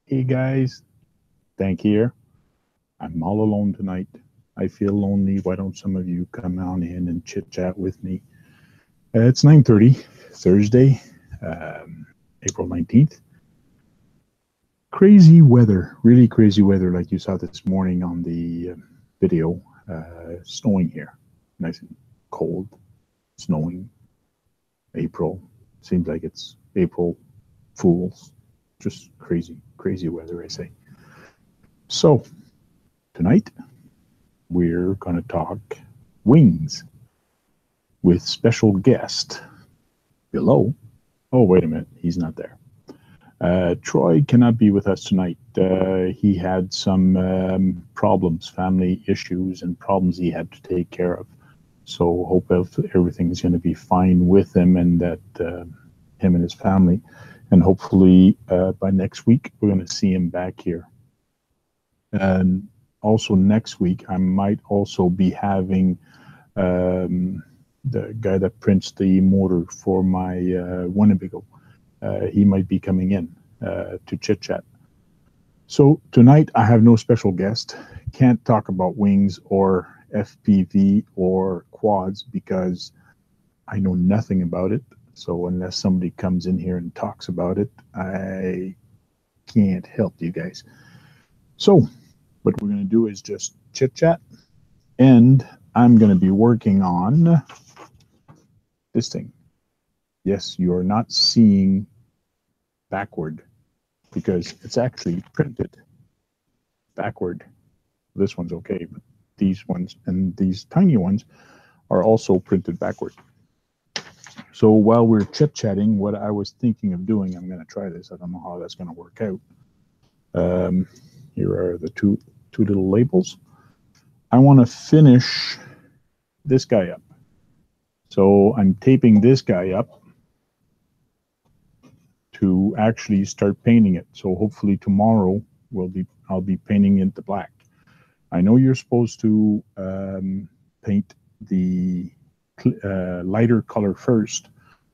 Hey guys, Thank here. I'm all alone tonight. I feel lonely. Why don't some of you come on in and chit chat with me? It's 9:30, Thursday, um, April 19th. Crazy weather, really crazy weather, like you saw this morning on the video. Snowing here, nice and cold, snowing. April seems like it's April Fools. Just crazy, crazy weather, I say. So tonight we're going to talk wings with special guest below. Oh, wait a minute. He's not there. Troy cannot be with us tonight. He had some problems, family issues, and problems he had to take care of. So hope everything's going to be fine with him and that him and his family. And hopefully by next week, we're going to see him back here. And also next week, I might also be having the guy that prints the motor for my Winnebago. He might be coming in to chit chat. So tonight I have no special guest. Can't talk about wings or FPV or quads because I know nothing about it. So unless somebody comes in here and talks about it, I can't help you guys. So what we're going to do is just chit chat, and I'm going to be working on this thing. Yes, you are not seeing backward because it's actually printed backward. This one's okay, but these ones and these tiny ones are also printed backward. So while we're chit-chatting, what I was thinking of doing, I'm going to try this. I don't know how that's going to work out. Here are the two little labels. I want to finish this guy up. So I'm taping this guy up to actually start painting it. So hopefully tomorrow I'll be painting it the black. I know you're supposed to paint the lighter color first,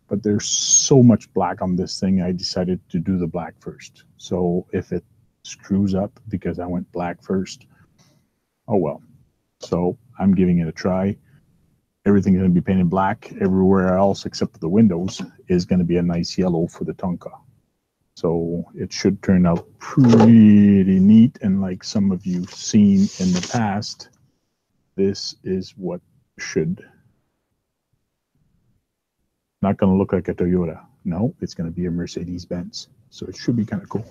but there's so much black on this thing, I decided to do the black first. So if it screws up because I went black first, oh well. So I'm giving it a try. Everything's going to be painted black. Everywhere else except for the windows is going to be a nice yellow for the Tonka. So it should turn out pretty neat. And like some of you've seen in the past, this is what should. Not going to look like a Toyota. No, it's going to be a Mercedes-Benz. So it should be kind of cool.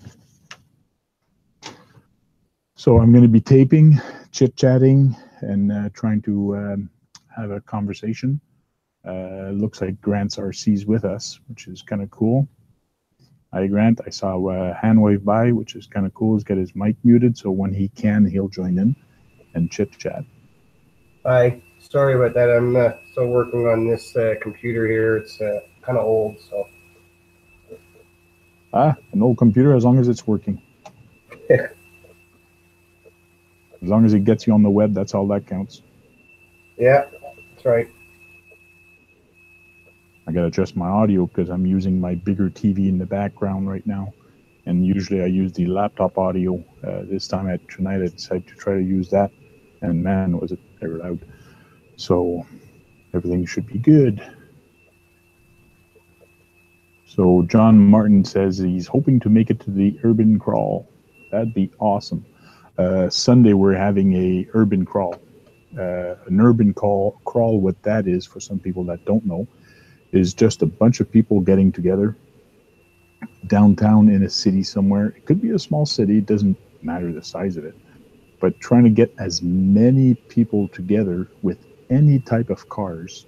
So I'm going to be taping, chit-chatting, and trying to have a conversation. Looks like Grant's RC's with us, which is kind of cool. Hi, Grant. I saw a hand wave by, which is kind of cool. He's got his mic muted, so when he can, he'll join in and chit-chat. Hi. Sorry about that. I'm still working on this computer here. It's kind of old, so. An old computer, as long as it's working. As long as it gets you on the web, that's all that counts. Yeah, that's right. I got to adjust my audio because I'm using my bigger TV in the background right now. And usually I use the laptop audio. This time tonight I decided to try to use that. And man, was it ever loud. So everything should be good. So John Martin says he's hoping to make it to the urban crawl. That'd be awesome. Sunday we're having a urban crawl. An urban crawl, what that is for some people that don't know, is just a bunch of people getting together downtown in a city somewhere. It could be a small city, it doesn't matter the size of it, but trying to get as many people together with any type of cars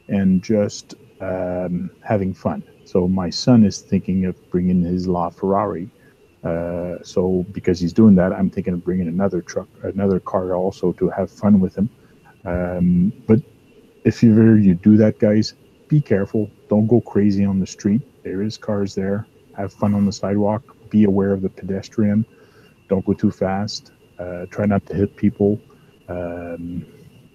and just having fun. So my son is thinking of bringing his LaFerrari. So because he's doing that, I'm thinking of bringing another car also to have fun with him. But if you do that, guys, be careful. Don't go crazy on the street. There is cars there. Have fun on the sidewalk. Be aware of the pedestrian. Don't go too fast. Try not to hit people.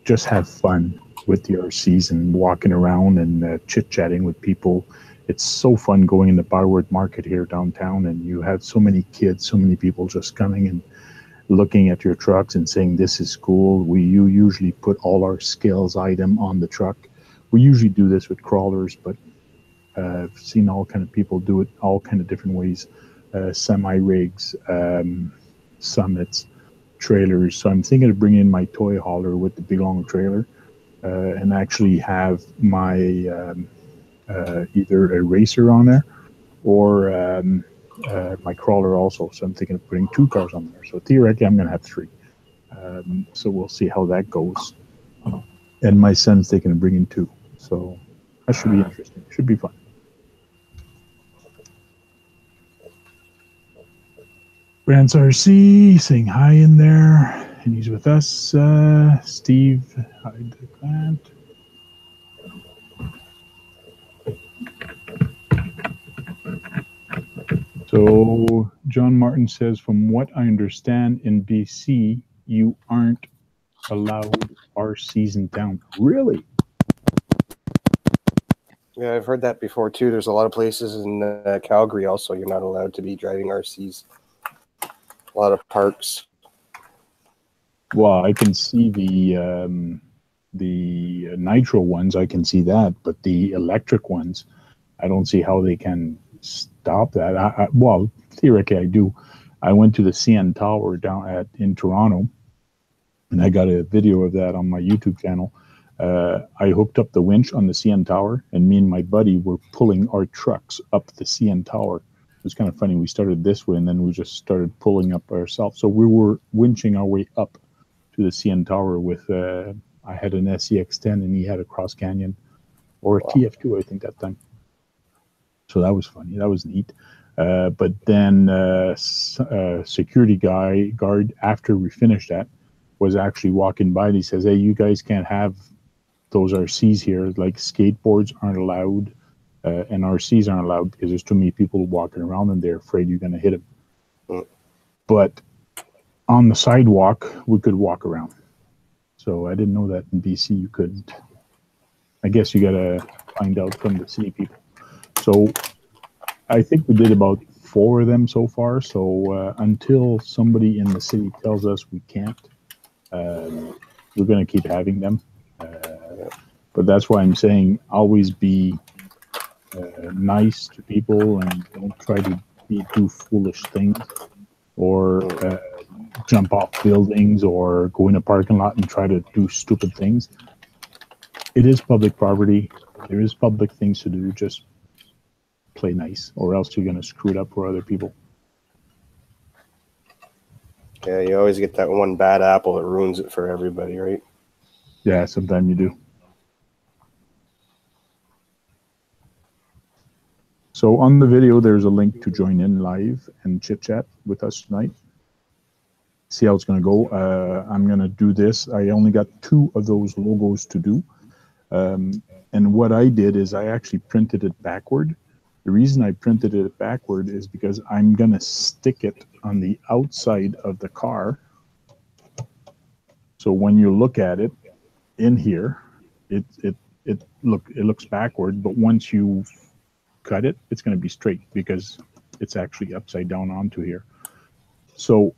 Just have fun with the RCs and walking around and chit-chatting with people it's so fun going in the Barwood Market here downtown, and you have so many kids, so many people just coming and looking at your trucks and saying, this is cool. You usually put all our skills item on the truck. We usually do this with crawlers, but I've seen all kind of people do it all kind of different ways. Semi rigs, summits, trailers. So I'm thinking of bringing in my toy hauler with the big long trailer, and actually have my either a racer on there or my crawler also. So I'm thinking of putting 2 cars on there. So theoretically, I'm going to have 3. So we'll see how that goes. And my son's thinking of bringing 2. So that should be interesting. Should be fun. Grants RC saying hi in there, and he's with us. Steve, hi to Grant. So John Martin says, from what I understand in BC, you aren't allowed RCs in town. Really? Yeah, I've heard that before too. There's a lot of places in Calgary also you're not allowed to be driving RCs. A lot of parks. Well, I can see the nitro ones. I can see that, but the electric ones, I don't see how they can stop that. Well, theoretically, I do. I went to the CN Tower down in Toronto, and I got a video of that on my YouTube channel. I hooked up the winch on the CN Tower, and me and my buddy were pulling our trucks up the CN Tower. It was kind of funny. We started this way, and then we just started pulling up ourselves. So we were winching our way up to the CN Tower with, I had an SCX-10, and he had a Cross Canyon, or a TF2, I think, that time. So that was funny. That was neat. But then security guard, after we finished that, was actually walking by, and he says, hey, you guys can't have those RCs here. Like, skateboards aren't allowed, and RCs aren't allowed because there's too many people walking around and they're afraid you're going to hit them. But on the sidewalk, we could walk around. So I didn't know that in BC you couldn't. I guess you got to find out from the city people. So I think we did about 4 of them so far. So until somebody in the city tells us we can't, we're going to keep having them. But that's why I'm saying always be nice to people and don't try to do foolish things or jump off buildings or go in a parking lot and try to do stupid things. It is public property. There is public things to do. Just play nice, or else you're going to screw it up for other people. Yeah, you always get that one bad apple that ruins it for everybody, right? Yeah, sometimes you do. So on the video, there's a link to join in live and chit chat with us tonight. See how it's going to go. I'm going to do this. I only got 2 of those logos to do. And what I did is I actually printed it backward. The reason I printed it backward is because I'm going to stick it on the outside of the car. So when you look at it in here, it looks backward, but once you cut it, it's going to be straight because it's actually upside down onto here. So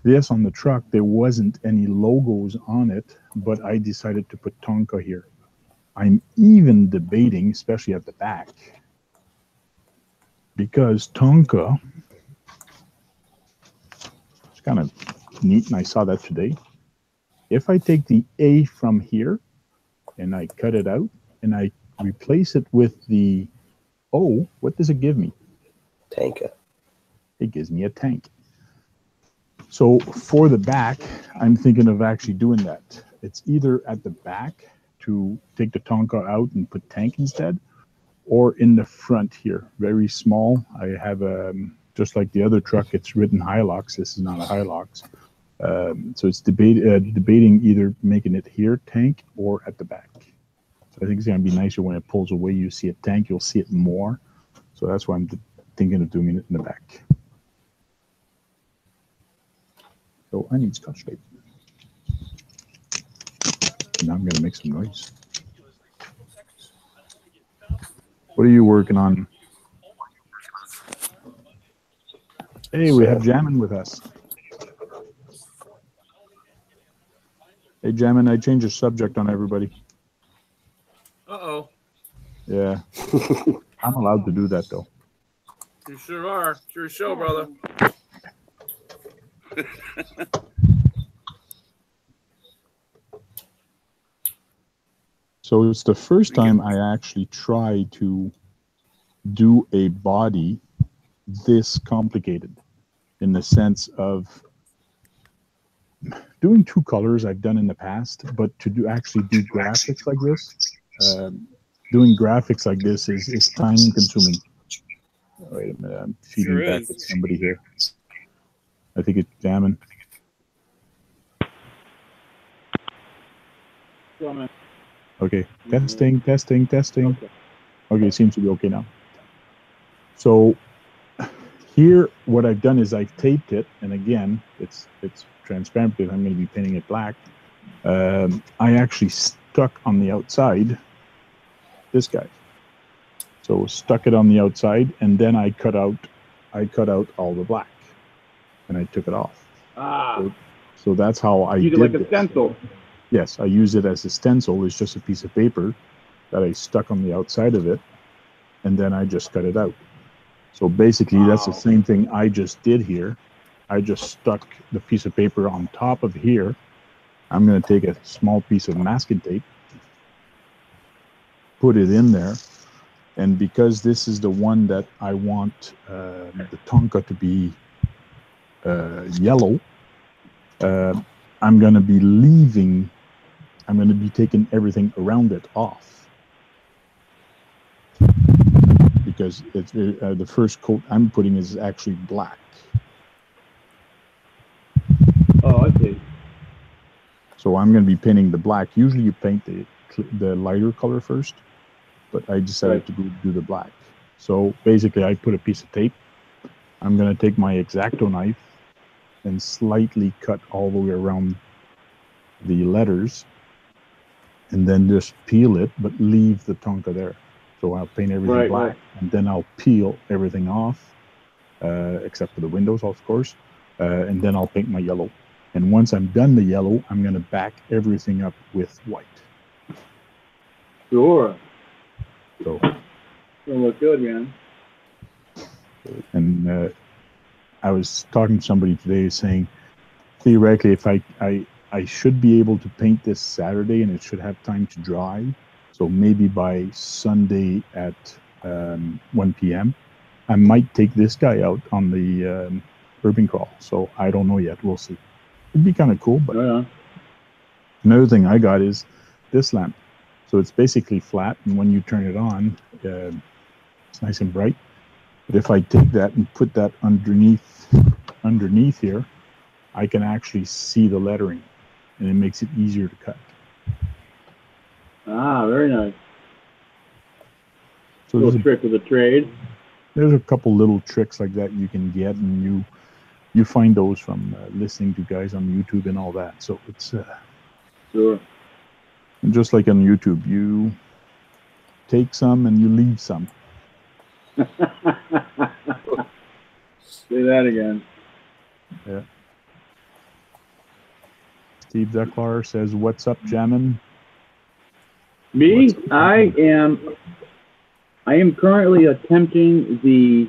this on the truck, there wasn't any logos on it, but I decided to put Tonka here. I'm even debating, especially at the back, because Tonka, it's kind of neat, and I saw that today. If I take the A from here and I cut it out and I replace it with the O, what does it give me? Tanka. It gives me a tank. So for the back, I'm thinking of actually doing that. It's either at the back to take the Tonka out and put tank instead, or in the front here, very small. I have just like the other truck, it's written Hilux. This is not a Hilux. So it's debating either making it here, tank, or at the back. So I think it's going to be nicer when it pulls away. You see a tank, you'll see it more. So that's why I'm thinking of doing it in the back. So I need Scotch tape. Now I'm going to make some noise. What are you working on? Hey, we have Jamin with us. Hey, Jamin, I changed the subject on everybody. Uh-oh. Yeah. I'm allowed to do that, though. You sure are. It's your show, brother. So it's the first time I actually try to do a body this complicated, in the sense of doing two colors I've done in the past, but to actually do graphics like this, doing graphics like this is time consuming. Wait a minute, I'm feeding Sure back is. with somebody here. I think it's jamming. Okay, testing. Okay, it seems to be okay now. So here, what I've done is I've taped it, and again, it's transparent because I'm going to be painting it black. I actually stuck on the outside this guy. So stuck it on the outside, and then I cut out all the black, and I took it off. So that's how I did like a this. stencil. Yes, I use it as a stencil. It's just a piece of paper that I stuck on the outside of it, and then I just cut it out. So basically, that's the same thing I just did here. I just stuck the piece of paper on top of here. I'm going to take a small piece of masking tape, put it in there, and because this is the one that I want the tonka to be yellow, I'm going to be taking everything around it off. Because it's the first coat I'm putting is actually black. Oh, I see. So I'm going to be painting the black. Usually you paint the lighter color first, but I decided to do the black. So basically I put a piece of tape. I'm going to take my X-Acto knife and slightly cut all the way around the letters, and then just peel it, but leave the tonka there. So I'll paint everything black, and then I'll peel everything off, except for the windows, of course, and then I'll paint my yellow. And once I'm done the yellow, I'm going to back everything up with white. Sure. So It'll look good, man. And I was talking to somebody today saying, theoretically, if I should be able to paint this Saturday and it should have time to dry. So maybe by Sunday at 1 p.m., I might take this guy out on the urban crawl. So I don't know yet. We'll see. It'd be kind of cool. But another thing I got is this lamp. So it's basically flat, and when you turn it on, it's nice and bright. But if I take that and put that underneath here, I can actually see the lettering, and it makes it easier to cut. Ah, very nice. So little trick of the trade. There's a couple little tricks like that you can get, and you find those from listening to guys on YouTube and all that. So it's sure. And just like on YouTube, you take some and you leave some. Say that again. Yeah. Steve Zeklar says, "What's up, Jammin?" Me? I am currently attempting the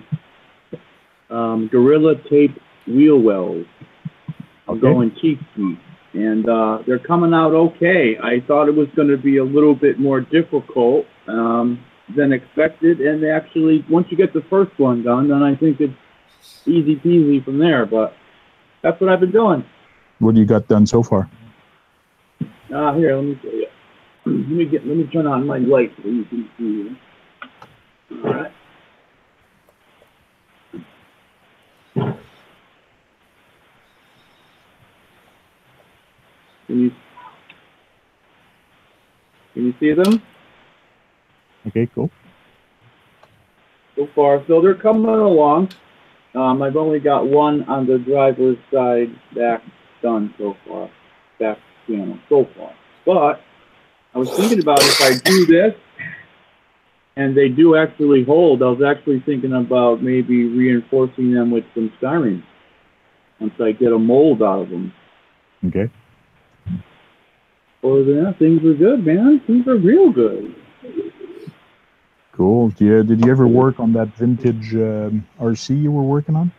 Gorilla Tape wheel wells. I'm going cheapskate, and they're coming out okay. I thought it was going to be a little bit more difficult than expected, and actually, once you get the first one done, then I think it's easy peasy from there. But that's what I've been doing. What do you got done so far? Here, let me show you. Let me turn on my light so you can see. All right. Can you see them? Okay, cool. So far, so they're coming along. I've only got one on the driver's side back done so far, back panel so far. But I was thinking about if I do this, and they do actually hold. I was actually thinking about maybe reinforcing them with some styrene once I get a mold out of them. Okay. Other than that, things are good, man. Things are real good. Cool. Yeah. Did you ever work on that vintage RC you were working on?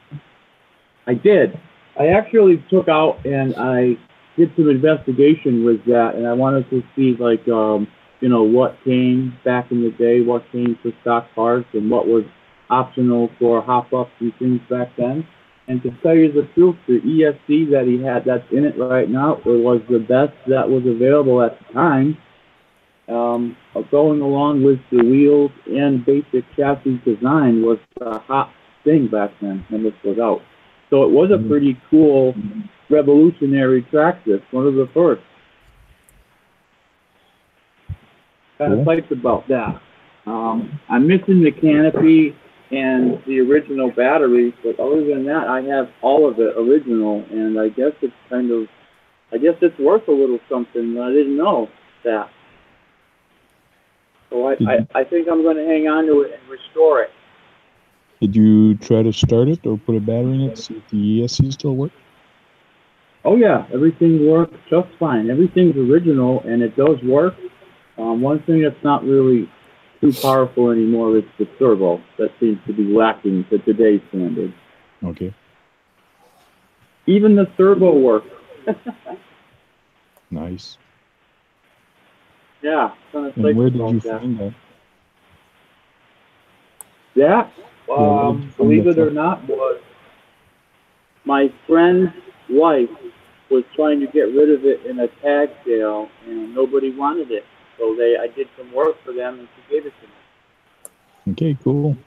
I did. I actually took out and I did some investigation with that, and I wanted to see, like, you know, what came back in the day, what came for stock parts, and what was optional for hop-ups and things back then. And to tell you the truth, the ESC that he had that's in it right now, it was the best that was available at the time. Going along with the wheels and basic chassis design was a hot thing back then when this was out. So it was a pretty cool, revolutionary track disc, one of the first. Kind of hyped about that. I'm missing the canopy and the original batteries, but other than that, I have all of it original, and I guess it's kind of, I guess it's worth a little something. I didn't know that. So I think I'm going to hang on to it and restore it. Did you try to start it or put a battery in it, see if the ESC still works? Oh yeah, everything works just fine. Everything's original, and it does work. One thing that's not really too powerful anymore is the turbo. That seems to be lacking to today's standards. Okay. Even the turbo works. Nice. Yeah. Kind of And where did you find that? That, Yeah, believe it or not, was my friend's wife was trying to get rid of it in a tag sale, and nobody wanted it. So I did some work for them, and she gave it to me. Okay, cool.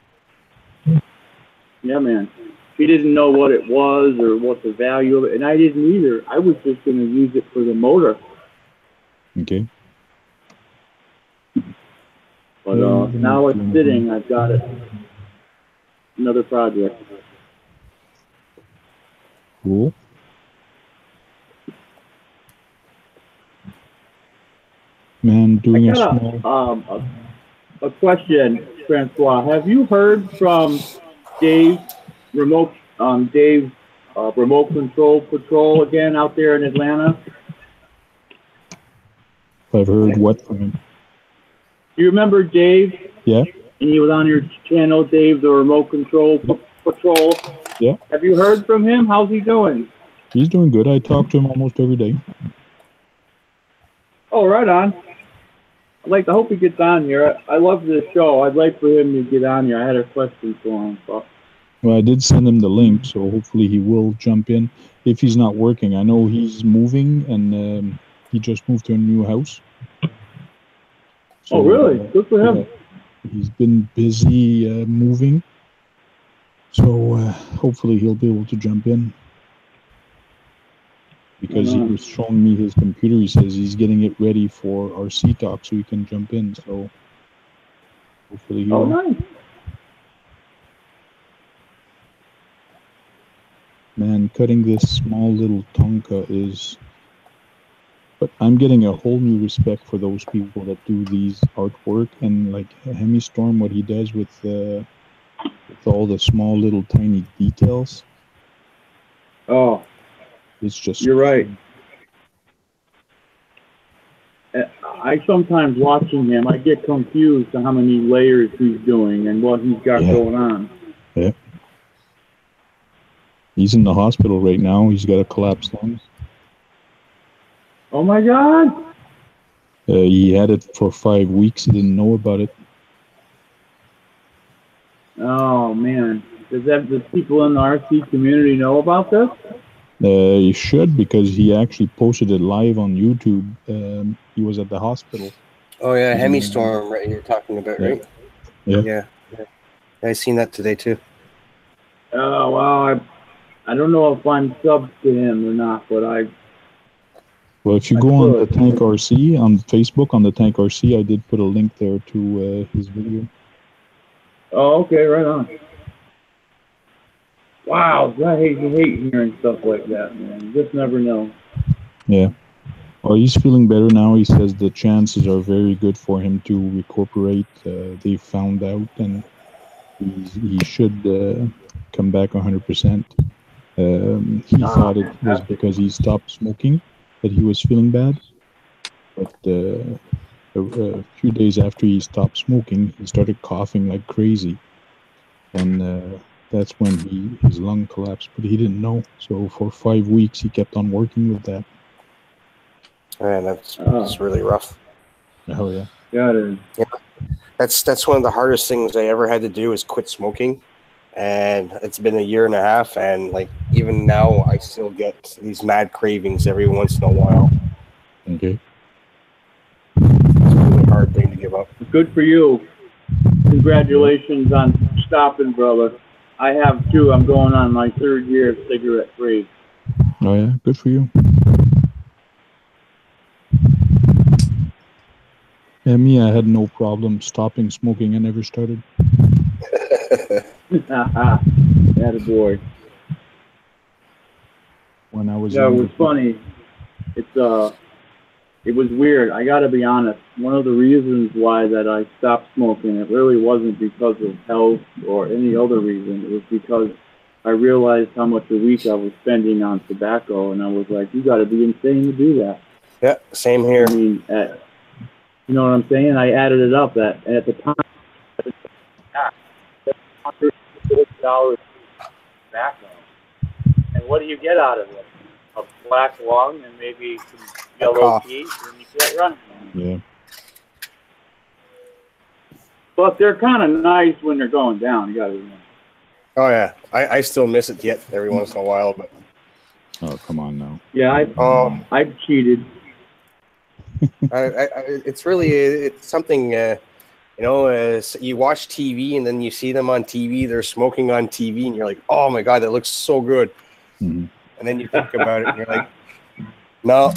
Yeah, man. She didn't know what it was or what the value of it, and I didn't either. I was just going to use it for the motor. Okay. But now it's sitting. I've got it. Another project. Cool. Man, doing a small... a question, Francois. Have you heard from Dave Remote Control Patrol again out there in Atlanta? I've heard what from him. You remember Dave? Yeah. And he was on your channel, Dave, the Remote Control Patrol. Yeah. Have you heard from him? How's he doing? He's doing good. I talk to him almost every day. Oh, right on. I hope he gets on here. I love this show. I'd like for him to get on here. I had a question for him. So. Well, I did send him the link, so hopefully he will jump in if he's not working. I know he's moving, and he just moved to a new house. So, oh, really? Good for him. He's been busy moving, so hopefully he'll be able to jump in. Because he was showing me his computer. He says he's getting it ready for our C-Talk so he can jump in. So hopefully he will. Oh, nice. Man, cutting this small little Tonka is... But I'm getting a whole new respect for those people that do these artwork, and like Hemi Storm, what he does with all the small little tiny details. Oh, it's just... You're right. I sometimes watching him, I get confused on how many layers he's doing and what he's got going on. Yeah. He's in the hospital right now. He's got a collapsed lung. Oh my God! He had it for 5 weeks. He didn't know about it. Oh man! Does the people in the RC community know about this? He should, because he actually posted it live on YouTube. He was at the hospital. Oh yeah, Hemi Storm, right? You're talking about, right? Yeah. I seen that today too. Oh well, I don't know if I'm subbed to him or not, but Well, if you go on the Tank RC on Facebook, on the Tank RC, I did put a link there to his video. Oh, okay, right on. Wow, I hate hearing stuff like that, man. You just never know. Yeah. Well, he's feeling better now. He says the chances are very good for him to recuperate. They found out, and he should come back 100%. He thought it was because he stopped smoking that he was feeling bad, but a few days after he stopped smoking, he started coughing like crazy, and that's when his lung collapsed. But he didn't know. So for 5 weeks, he kept on working with that. Man, that's really rough. Oh yeah. Yeah, it is. Yeah. That's one of the hardest things I ever had to do is quit smoking. And it's been a year and a half, and like even now I still get these mad cravings every once in a while. Okay. It's a really hard thing to give up. Good for you. Congratulations on stopping, brother. I have too. I'm going on my 3rd year of cigarette free. Oh yeah, good for you. Yeah, me, I had no problem stopping smoking. I never started. Attaboy. When I was Yeah, it younger. was funny. It was weird. I got to be honest. One of the reasons why that I stopped smoking, it really wasn't because of health or any other reason. It was because I realized how much a week I was spending on tobacco, and I was like, you got to be insane to do that. Yeah, same here. I mean, you know what I'm saying? I added it up at the time. $140 tobacco. And what do you get out of it? A black lung and maybe some yellow teeth, and you get running. Yeah. But they're kind of nice when they're going down. You got to remember. Oh yeah, I still miss it yet every once in a while, but Oh, come on now. Yeah, I've cheated. it's something. You watch TV and then you see them on TV. They're smoking on TV, and you're like, oh my god, that looks so good. Mm-hmm. And then you think about it, and you're like, no,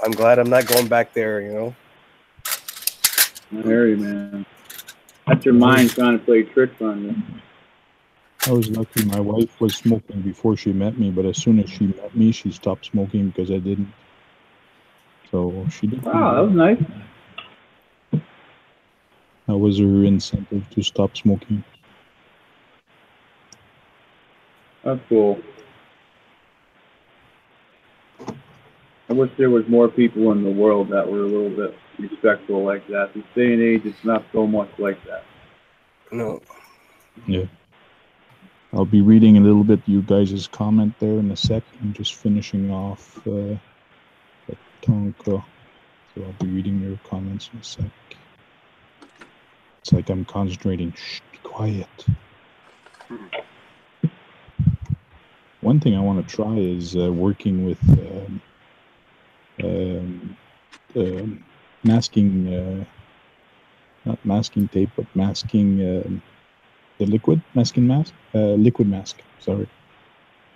I'm glad I'm not going back there. You know. I hear you, man. That's your mind trying to play tricks on you. I was lucky. My wife was smoking before she met me, but as soon as she met me, she stopped smoking because I didn't. So she did. Wow, that was nice. That was her incentive to stop smoking. That's cool. I wish there was more people in the world that were a little bit respectful like that. This day and age, it's not so much like that. No. Yeah. I'll be reading a little bit you guys' comment there in a sec. I'm just finishing off the Tonka. So I'll be reading your comments in a sec. It's like I'm concentrating. Shh, be quiet. One thing I want to try is working with masking, not masking tape, but masking the liquid masking mask. Liquid mask. Sorry.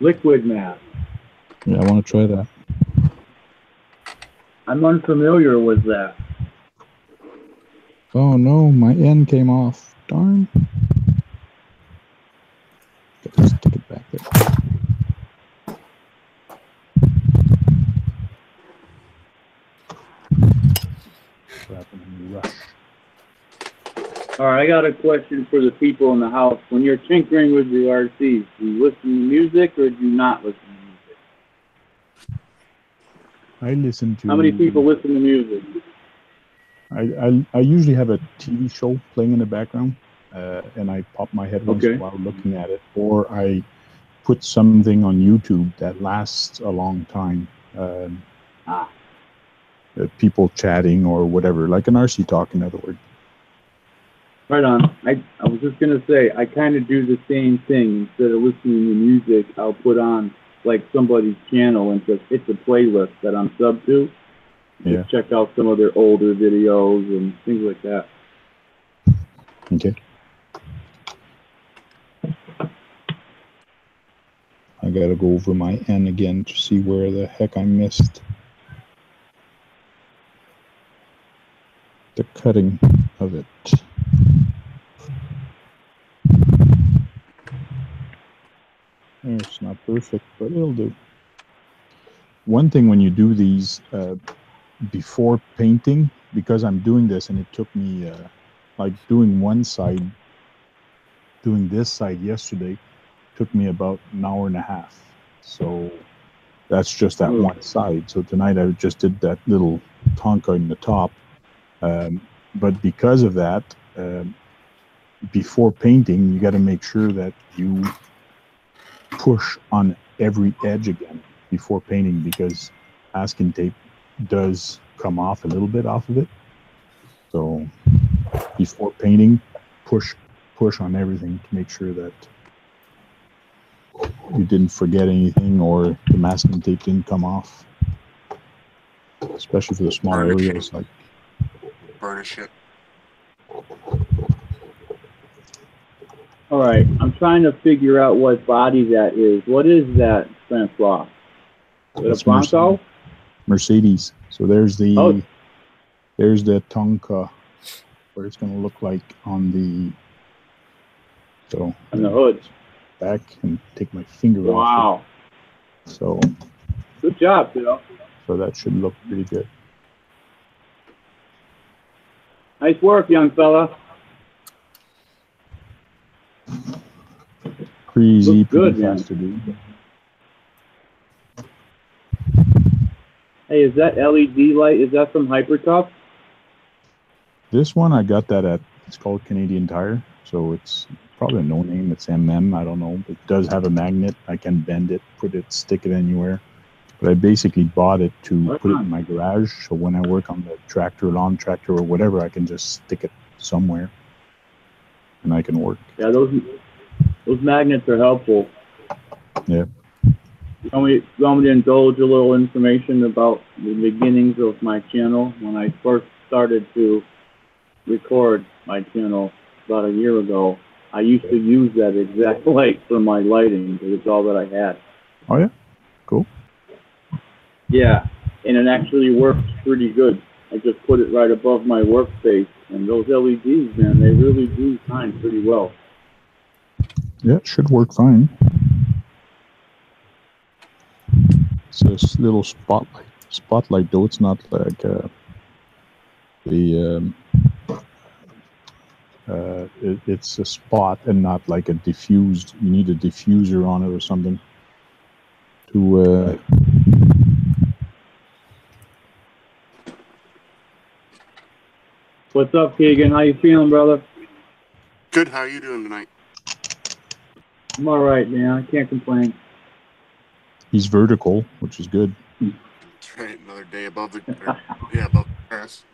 Liquid mask. Yeah, I want to try that. I'm unfamiliar with that. Oh no, my N came off. Darn. Gotta stick it back there. All right, I got a question for the people in the house. When you're tinkering with the RCs, do you listen to music or do you not listen to music? I listen to... How many people listen to music? I usually have a TV show playing in the background, and I pop my headphones while looking at it, or I put something on YouTube that lasts a long time. People chatting or whatever, like an RC talk, in other words. Right on. I was just going to say, I kind of do the same thing. Instead of listening to music, I'll put on like somebody's channel and just hit the playlist that I'm sub to. Yeah. Just check out some of their older videos and things like that. Okay. I got to go over my N again to see where the heck I missed the cutting of it. It's not perfect, but it'll do. One thing when you do these, before painting, because I'm doing this, and it took me like doing this side yesterday took me about an hour and a half. So that's just that one side. So tonight I just did that little tonka in the top. But because of that, before painting, you got to make sure that you push on every edge again before painting, because masking tape does come off a little bit off of it. So before painting, push on everything to make sure that you didn't forget anything or the masking tape didn't come off, especially for the small areas like burnish it. All right, I'm trying to figure out what body that is. What is that, Francois? Is it a Bronco? Mercedes. So there's the Tonka, what it's going to look like on the hood. Back and take my finger off. Wow. So good job, Phil. So that should look pretty good. Nice work, young fella. Pretty easy, pretty fast to do. Hey, is that LED light? Is that from Hypertough? This one I got that at, it's called Canadian Tire, so it's probably a no name. It's MM, I don't know. It does have a magnet. I can bend it, stick it anywhere. But I basically bought it to put it in my garage, so when I work on the tractor, lawn tractor, or whatever, I can just stick it somewhere, and I can work. Yeah, those magnets are helpful. Yeah. You want me to indulge a little information about the beginnings of my channel? When I first started to record my channel about a year ago, I used to use that exact light for my lighting because it's all that I had. Oh, yeah? Cool. Yeah, and it actually works pretty good. I just put it right above my workspace, and those LEDs, man, they really do shine pretty well. Yeah, it should work fine. It's this little spotlight though. It's not like it's a spot and not like a diffused. You need a diffuser on it or something to. What's up, Keegan? How you feeling, brother? Good. How are you doing tonight? I'm all right, man. I can't complain. He's vertical, which is good. That's right. Another day above the above the grass.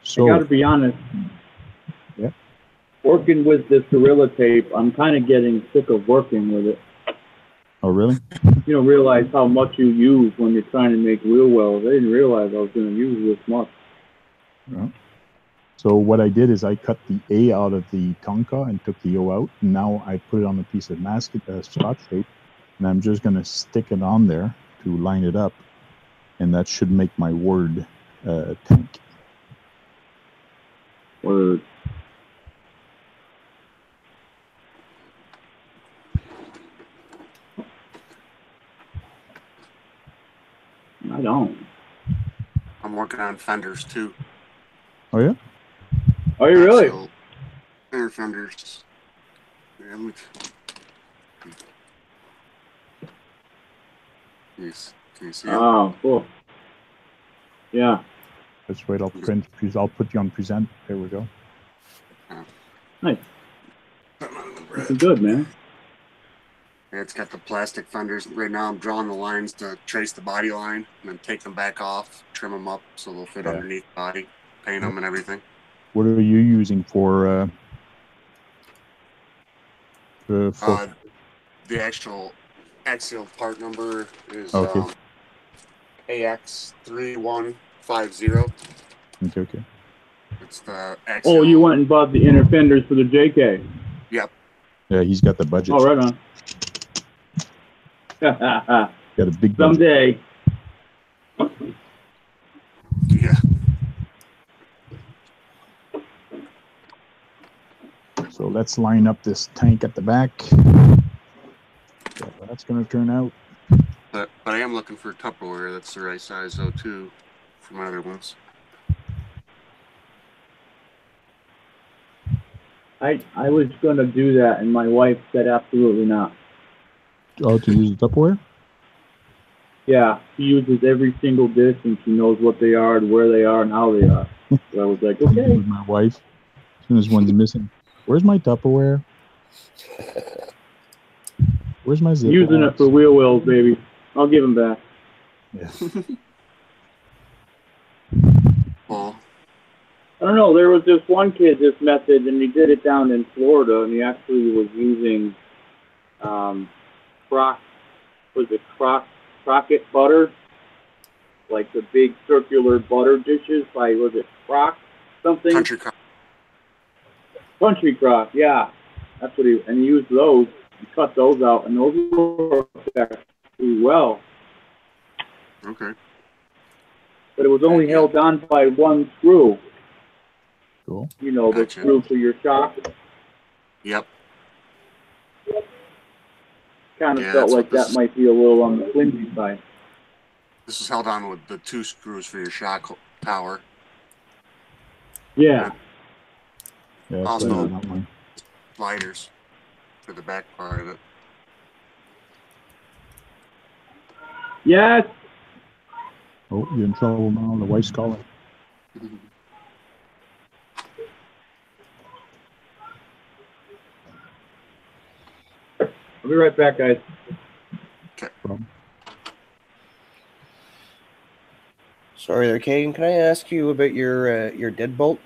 So I got to be honest. Yeah. Working with this Gorilla Tape, I'm kind of getting sick of working with it. Oh, really? You don't realize how much you use when you're trying to make wheel wells. I didn't realize I was going to use this much. Yeah. So what I did is I cut the A out of the Tonka and took the O out. And now I put it on a piece of Scotch tape, and I'm just going to stick it on there to line it up, and that should make my word tank. Word. I don't. I'm working on fenders too. Oh, yeah? Are you really? Air fenders. Yeah, can you see it? Oh, cool. Yeah. Let's wait. I'll print. I'll put you on present. There we go. Nice. Looking good, man. Yeah, it's got the plastic fenders. Right now I'm drawing the lines to trace the body line and then take them back off, trim them up so they'll fit underneath the body, paint them and everything. What are you using for the actual axial part number is AX3150. Okay. It's the axial. Oh, you went and bought the inner fenders for the JK. Yep. Yeah, he's got the budget. Oh, right on. Got a big budget. Someday. Yeah. So let's line up this tank at the back. So that's going to turn out. But I am looking for Tupperware that's the right size though too, for my other ones. I was going to do that, and my wife said absolutely not. Oh, to use the Tupperware? Yeah, she uses every single dish, and she knows what they are, and where they are, and how they are. So I was like, okay. With my wife, as soon as one's missing, where's my Tupperware? Where's my zip? Using it for wheel wells, baby. I'll give them back. Yeah. Well, I don't know. There was this one kid, this method, and he did it down in Florida, and he actually was using Crockett butter, like the big circular butter dishes by, was it Crock something? Country Crock. Country Crock, yeah. That's what he used those. He cut those out, and those worked actually well. Okay. But it was only held on by one screw. Cool. You know, the Gotcha. screw for your shock. Yep. Kind of Yeah, felt that's like what this that is. might be a little on the flimsy side. This is held on with the 2 screws for your shock tower. Yeah. Yeah, that's Also- better than that one. Sliders for the back part of it. Yes. Oh, you're in trouble now. The wife's calling. I'll be right back, guys. Problem. Sorry there, Kagan. Can I ask you about your deadbolt?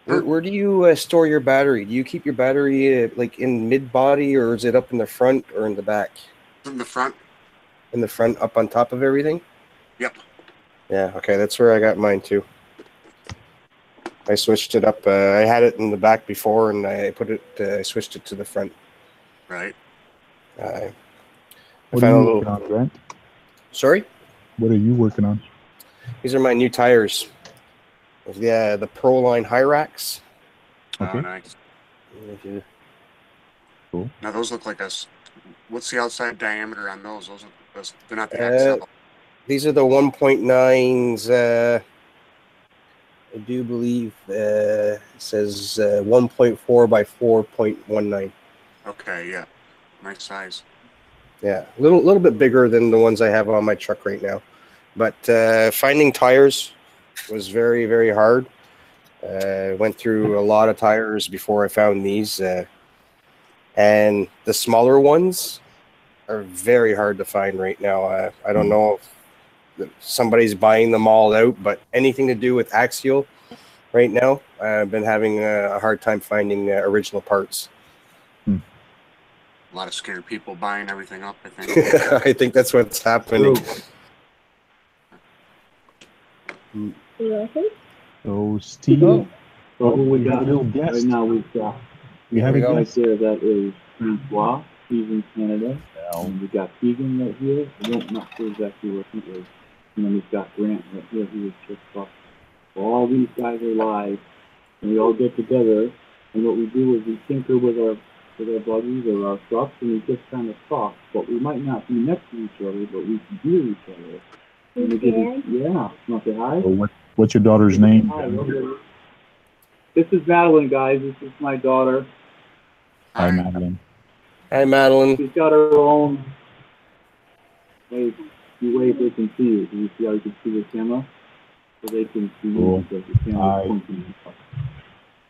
Where do you store your battery? Do you keep your battery like in mid body, or is it up in the front or in the back? In the front. In the front, up on top of everything? Yep. Yeah. Okay, that's where I got mine too. I switched it up. I had it in the back before, and I switched it to the front. Right. I What found are a you little. working on, Grant? Sorry, What are you working on? these are my new tires. Yeah, the Pro Line High Racks. Okay. Oh, nice. Now those look like what's the outside diameter on those? They're not the XL. These are the 1.9s. I do believe it says 1.4 by 4.19. Okay, yeah. Nice size. Yeah, a little bit bigger than the ones I have on my truck right now. But finding tires was very, very hard. Went through a lot of tires before I found these. And the smaller ones are very hard to find right now. I don't know if somebody's buying them all out, but anything to do with axial right now, I've been having a hard time finding original parts. A lot of scared people buying everything up, I think. I think that's what's happening. So, Steve, So who we we have got a little right guest. now? We've got We have a Here we go. right guest. there. That is Francois. He's in Canada. Now, And we got Keegan right here. I'm not sure exactly what he is. And then we've got Grant right here. He was just off. All these guys are live, and we all get together. And what we do is we tinker with our buggies or our trucks, and we just kind of talk. But we might not be next to each other, but we can hear each other. And we get yeah. Want to say hi? so what's your daughter's name? Hi. This is Madeline, guys. This is my daughter. Hi, Madeline. Hi, Madeline. She's got her own. Hey, you wave, they can see you. Can you see how you can see the camera? So they can see Cool. you because the camera's Hi. pointing.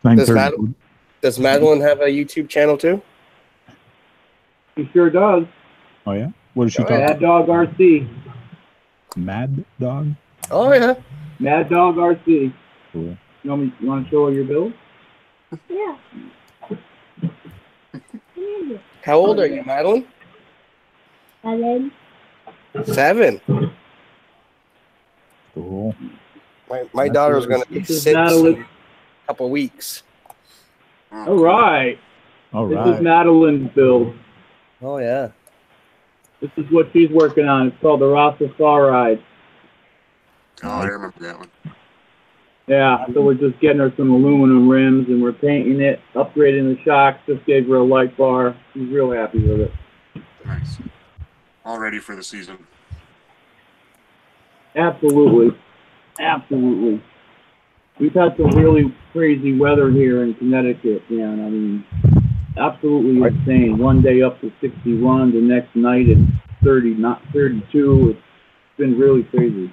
9:30. Does Madeline have a YouTube channel too? She sure does. Oh yeah. What is she Oh, talking? yeah. Mad Dog RC. Mad Dog. Oh yeah. Mad Dog RC. Cool. You want to show her your bill? Yeah. How old are you, Madeline? 7. 7. Cool. My daughter's gonna be This is 6 Madeline. in a couple weeks. All right. All This is right. Madeline's build. Oh yeah. This is what she's working on. It's called the Rastafari. Oh, I remember that one. Yeah, so we're just getting her some aluminum rims, and we're painting it, upgrading the shocks, just gave her a light bar. She's real happy with it. Nice. All ready for the season. Absolutely. Absolutely. We've had some really crazy weather here in Connecticut, man. I mean, absolutely insane. One day up to 61, the next night it's 30, not 32. It's been really crazy.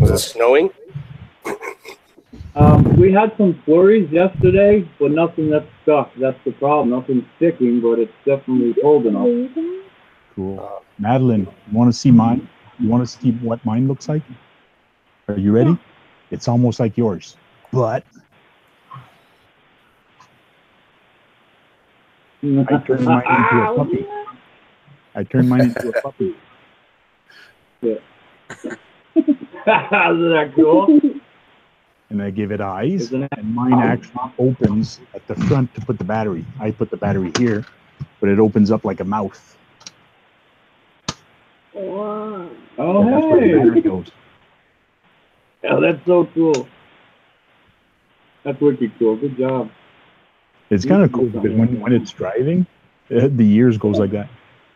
Was it snowing? We had some flurries yesterday, but nothing that's stuck. That's the problem. Nothing's sticking, but it's definitely cold enough. Cool. Madeline, you want to see mine? You want to see what mine looks like? Are you ready? It's almost like yours, but I turned mine into a puppy. I turned mine into a puppy. Yeah. Isn't that cool? And I give it eyes, Isn't it? and mine actually opens at the front to put the battery. I put the battery here, but it opens up like a mouth. Wow. Oh, And that's where the hey. battery goes. Oh, that's so cool. That's wicked cool. Good job. It's kind of cool because when it's driving, the ears goes like that.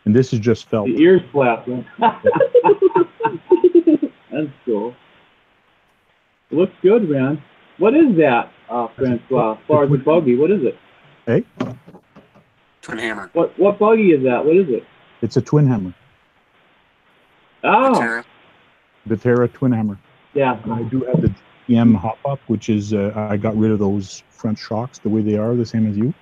And this is just felt. The ears flapping. That's cool. Looks good, man. What is that, Francois? As far as the buggy, what is it? Hey? Twin hammer. What buggy is that? What is it? It's a twin hammer. Oh, Terra. The Terra twin hammer. yeah. And I do have the GM hop up, which is I got rid of those front shocks the way they are, the same as you.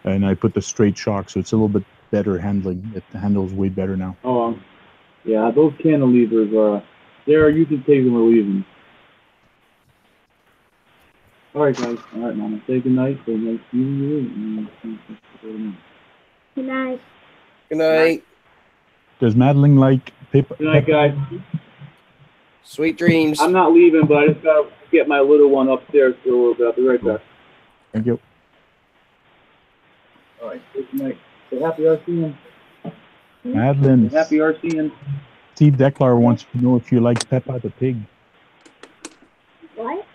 And I put the straight shock, so it's a little bit better handling. It handles way better now. Oh, yeah. Those cantilevers are there. You can take them or leave them. All right, guys. All right, Mama. Say good night. Say nice meeting you. Good night. Good night. Does Madeline like paper? Good night, guys. Sweet dreams. I'm not leaving, but I just gotta get my little one upstairs for a little bit. I'll be right back. Thank you. All right. Good night. So happy RCing. Madeline, Happy RCing. Steve Declar wants to know if you like Peppa the pig. What?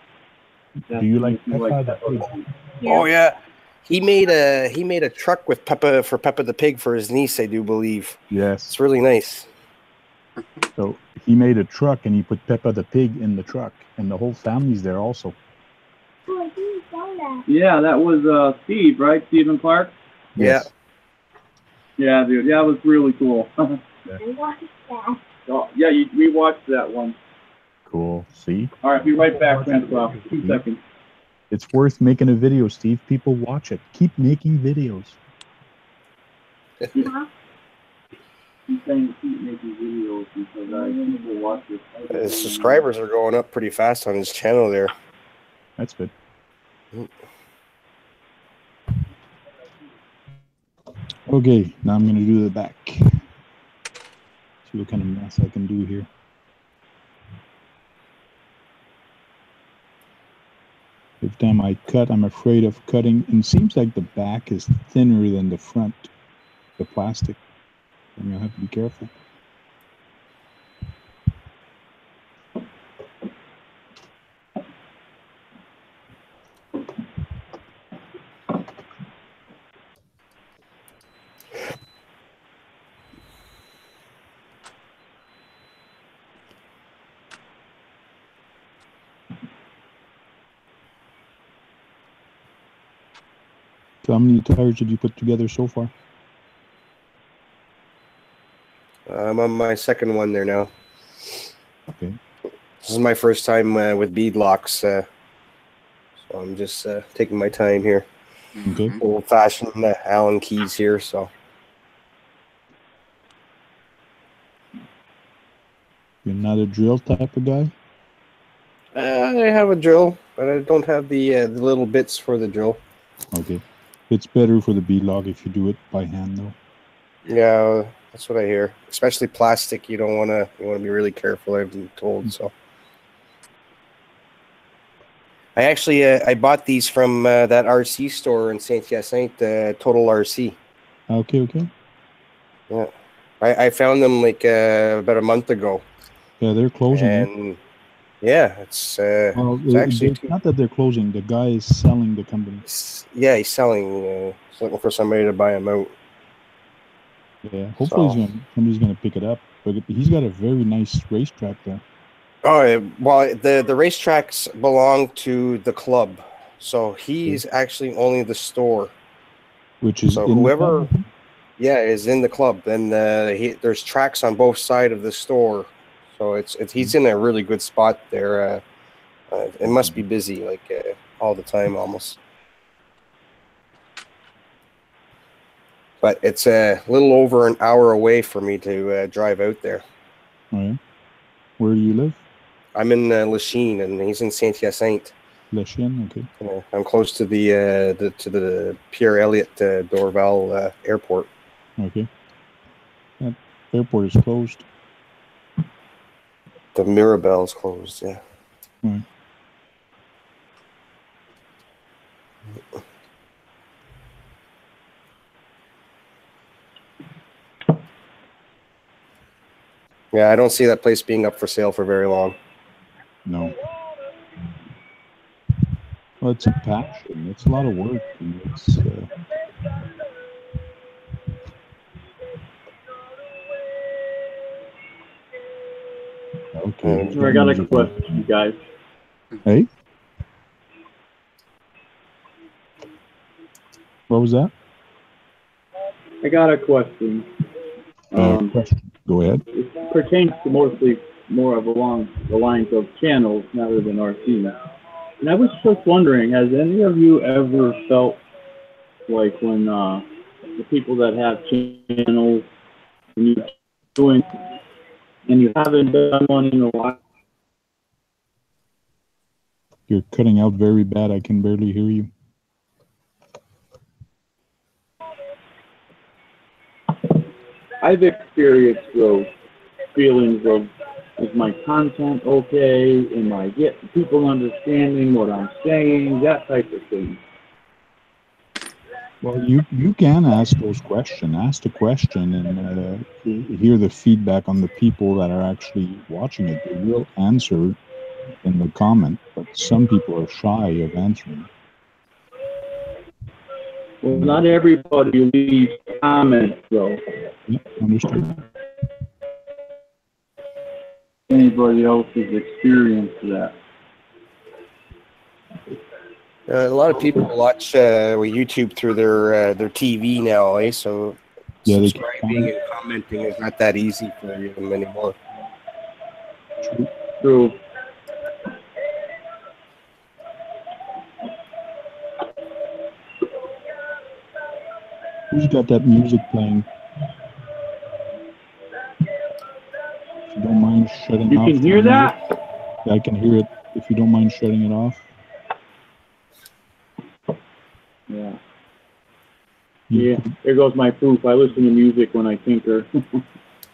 Do you like Peppa the pig? Oh yeah. He made a truck with Peppa the pig for his niece, I do believe. Yes. It's really nice. So he made a truck and he put Peppa the pig in the truck, and the whole family's there also. Oh, I didn't know that. Yeah, that was Steve, right? Stephen Clark. Yes. Yeah, dude. Yeah, it was really cool. I watched that. Oh, yeah, we watched that one. Cool. See? All right, be right back, Francois. 2 seconds. It's worth making a video, Steve. People watch it. Keep making videos. Huh? I'm saying keep making videos because people watch it. His subscribers are going up pretty fast on his channel there. That's good. Okay, now I'm going to do the back. See what kind of mess I can do here. Every time I cut, I'm afraid of cutting. And it seems like the back is thinner than the front, the plastic. I'm going to have to be careful. So how many tires did you put together so far? I'm on my second one there now. Okay. This is my first time with bead locks, so I'm just taking my time here. Okay. Old-fashioned Allen keys here, so. You're not a drill type of guy? I have a drill, but I don't have the little bits for the drill. Okay. It's better for the bead lock if you do it by hand, though. Yeah, that's what I hear. Especially plastic, you want to be really careful, I've been told. So, I actually I bought these from that RC store in Saint-Hyacinthe, Total RC. Okay. Yeah, I found them like about a month ago. Yeah, they're closing. And yeah, it's actually it's not that they're closing. The guy is selling the company. Yeah, he's selling. He's looking for somebody to buy them out. Yeah, hopefully somebody's gonna pick it up. But he's got a very nice racetrack there. Oh, well, the racetracks belong to the club, so he's actually only the store. Which is So in whoever, the club? yeah, is in the club, and there's tracks on both sides of the store. So it's he's in a really good spot there. It must be busy like all the time almost. But it's a little over an hour away for me to drive out there. Oh, yeah. Where do you live? I'm in Lachine, and he's in Saint-Hyacinthe. Lachine, okay. I'm close to the Pierre Elliott Dorval airport. Okay. That airport is closed. The Mirabelle's closed, yeah. Right. Yeah, I don't see that place being up for sale for very long. No. Well, it's a passion. It's a lot of work. And it's, okay. I got a question, you guys. Hey? What was that? I got a question. Question. Go ahead. It pertains to mostly more of along the lines of channels rather than RC. And I was just wondering, has any of you ever felt like when the people that have channels, when you're doing, and you haven't done one in a while? You're cutting out very bad. I can barely hear you. I've experienced those feelings of, is my content okay? Am I getting people understanding what I'm saying? That type of thing. Well, you can ask those questions. Ask the question and hear the feedback on the people that are actually watching it. They will answer in the comment, but some people are shy of answering. Well, not everybody leaves comments, though. Yeah, understood. Anybody else has experienced that? A lot of people watch YouTube through their TV now, eh? So Yeah, subscribing and commenting is not that easy for them anymore. True. Who's got that music playing? If you don't mind shutting off. You can hear that? Yeah, I can hear it. If you don't mind shutting it off. Yeah. Yeah, there goes my proof. I listen to music when I tinker.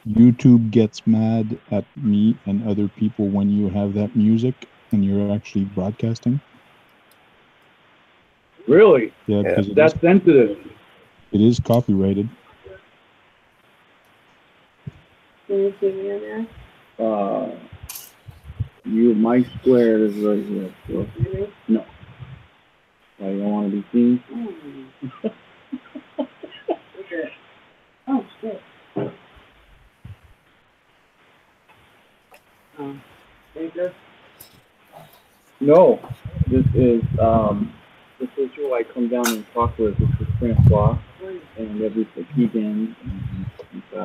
YouTube gets mad at me and other people when you have that music and you're actually broadcasting. Really? Yeah, because that's sensitive. It is copyrighted. Can you see me in there? My square is right here. So. Really? No. I don't want to be seen. Oh, shit. Baker? No. This is who I come down and talk with. This is Francois and everything. Keegan.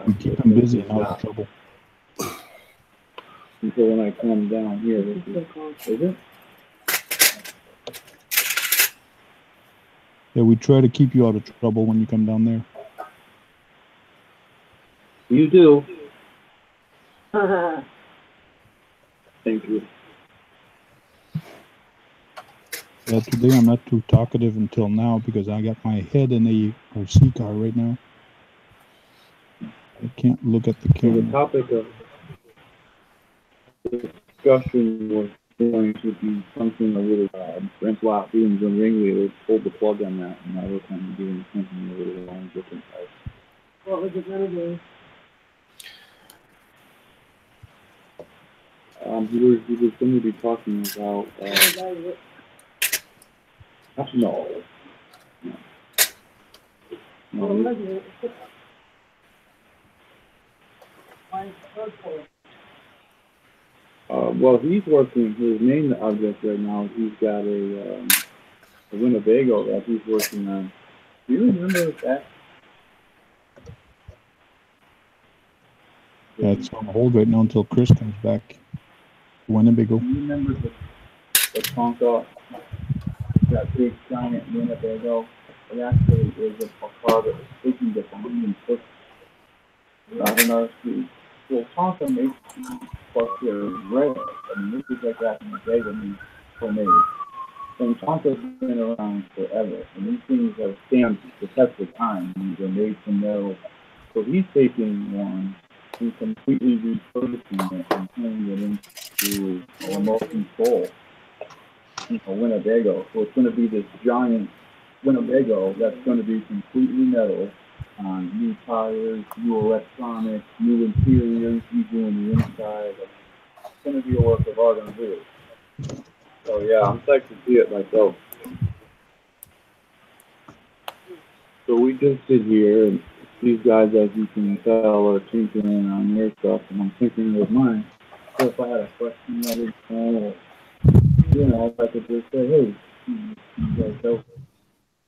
You keep them busy and out of trouble. Until when I come down here, is it? Yeah, we try to keep you out of trouble when you come down there. You do. Thank you. Yeah, today I'm not too talkative until now because I got my head in a RC car right now. I can't look at the camera. So the topic of discussion was going to be something a little Francois being the ringleader, pulled the plug on that, and now we're kind of doing something a little along different type. What was it going to be? He was going to be talking about no. Well, he's working. His main object right now. He's got a Winnebago that he's working on. Do you remember that? That's on hold right now until Chris comes back. Winnebago. Do you remember the Tonka? That big giant Winnebago. It actually is a car that was taking the bomb and put out in our street. Well, Tonka makes plus they're rare. I mean, this is like back in the day when they were made. And Tonka's been around forever, and these things have stand the test of time. And they're made from metal. So he's taking one and completely repurposing it and turning it into a remote control, a Winnebago. So it's going to be this giant Winnebago that's going to be completely metal, new tires, new electronics, new interiors, redoing the inside. It's going to be a work of art on wheels. So yeah, I'm psyched to see it myself. So we just sit here, and these guys, as you can tell, are tinkering on their stuff, and I'm tinkering with mine. So if I had a question, I would know, if I could just say, hey, you guys help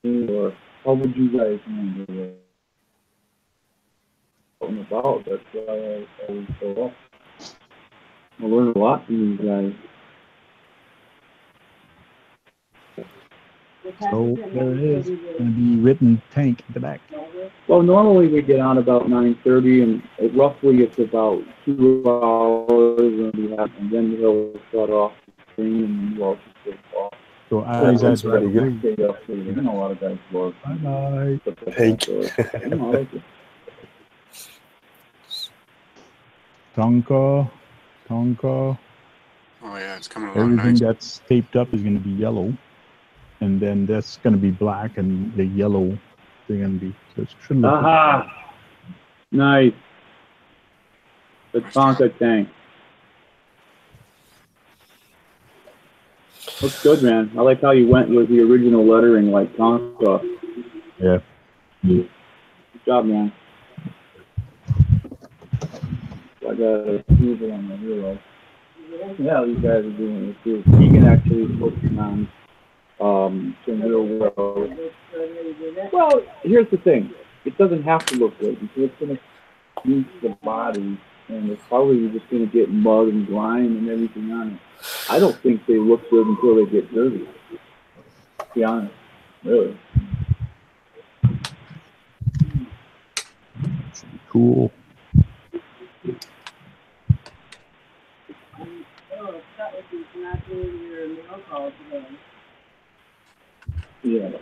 me, or how would you guys handle it? Something about, that's why I always show up. I learn a lot from these guys. So there it is. It's going to be written tank in the back. Well, normally we get on about 9:30, and roughly it's about 2 hours, and then he'll shut off the screen, and we'll just get off. So eyes That's at pretty good. Stay up for you. A lot of guys work. Bye-bye. Thank you. Tonka. Oh yeah, it's coming along Everything nice. that's taped up is going to be yellow. And then that's going to be black, and the yellow they're going to be. So it shouldn't look Aha! Nice. The Tonka tank. Looks good, man. I like how you went with the original lettering like Tonka. Yeah. Good job, man. I got a approval on the hero. Yeah, these guys are doing it too. Keegan actually is focusing on some real world. Well, here's the thing. It doesn't have to look good because it's going to use the body, and it's probably just going to get mud and grime and everything on it. I don't think they look good until they get dirty. To be honest, really. cool. Yeah.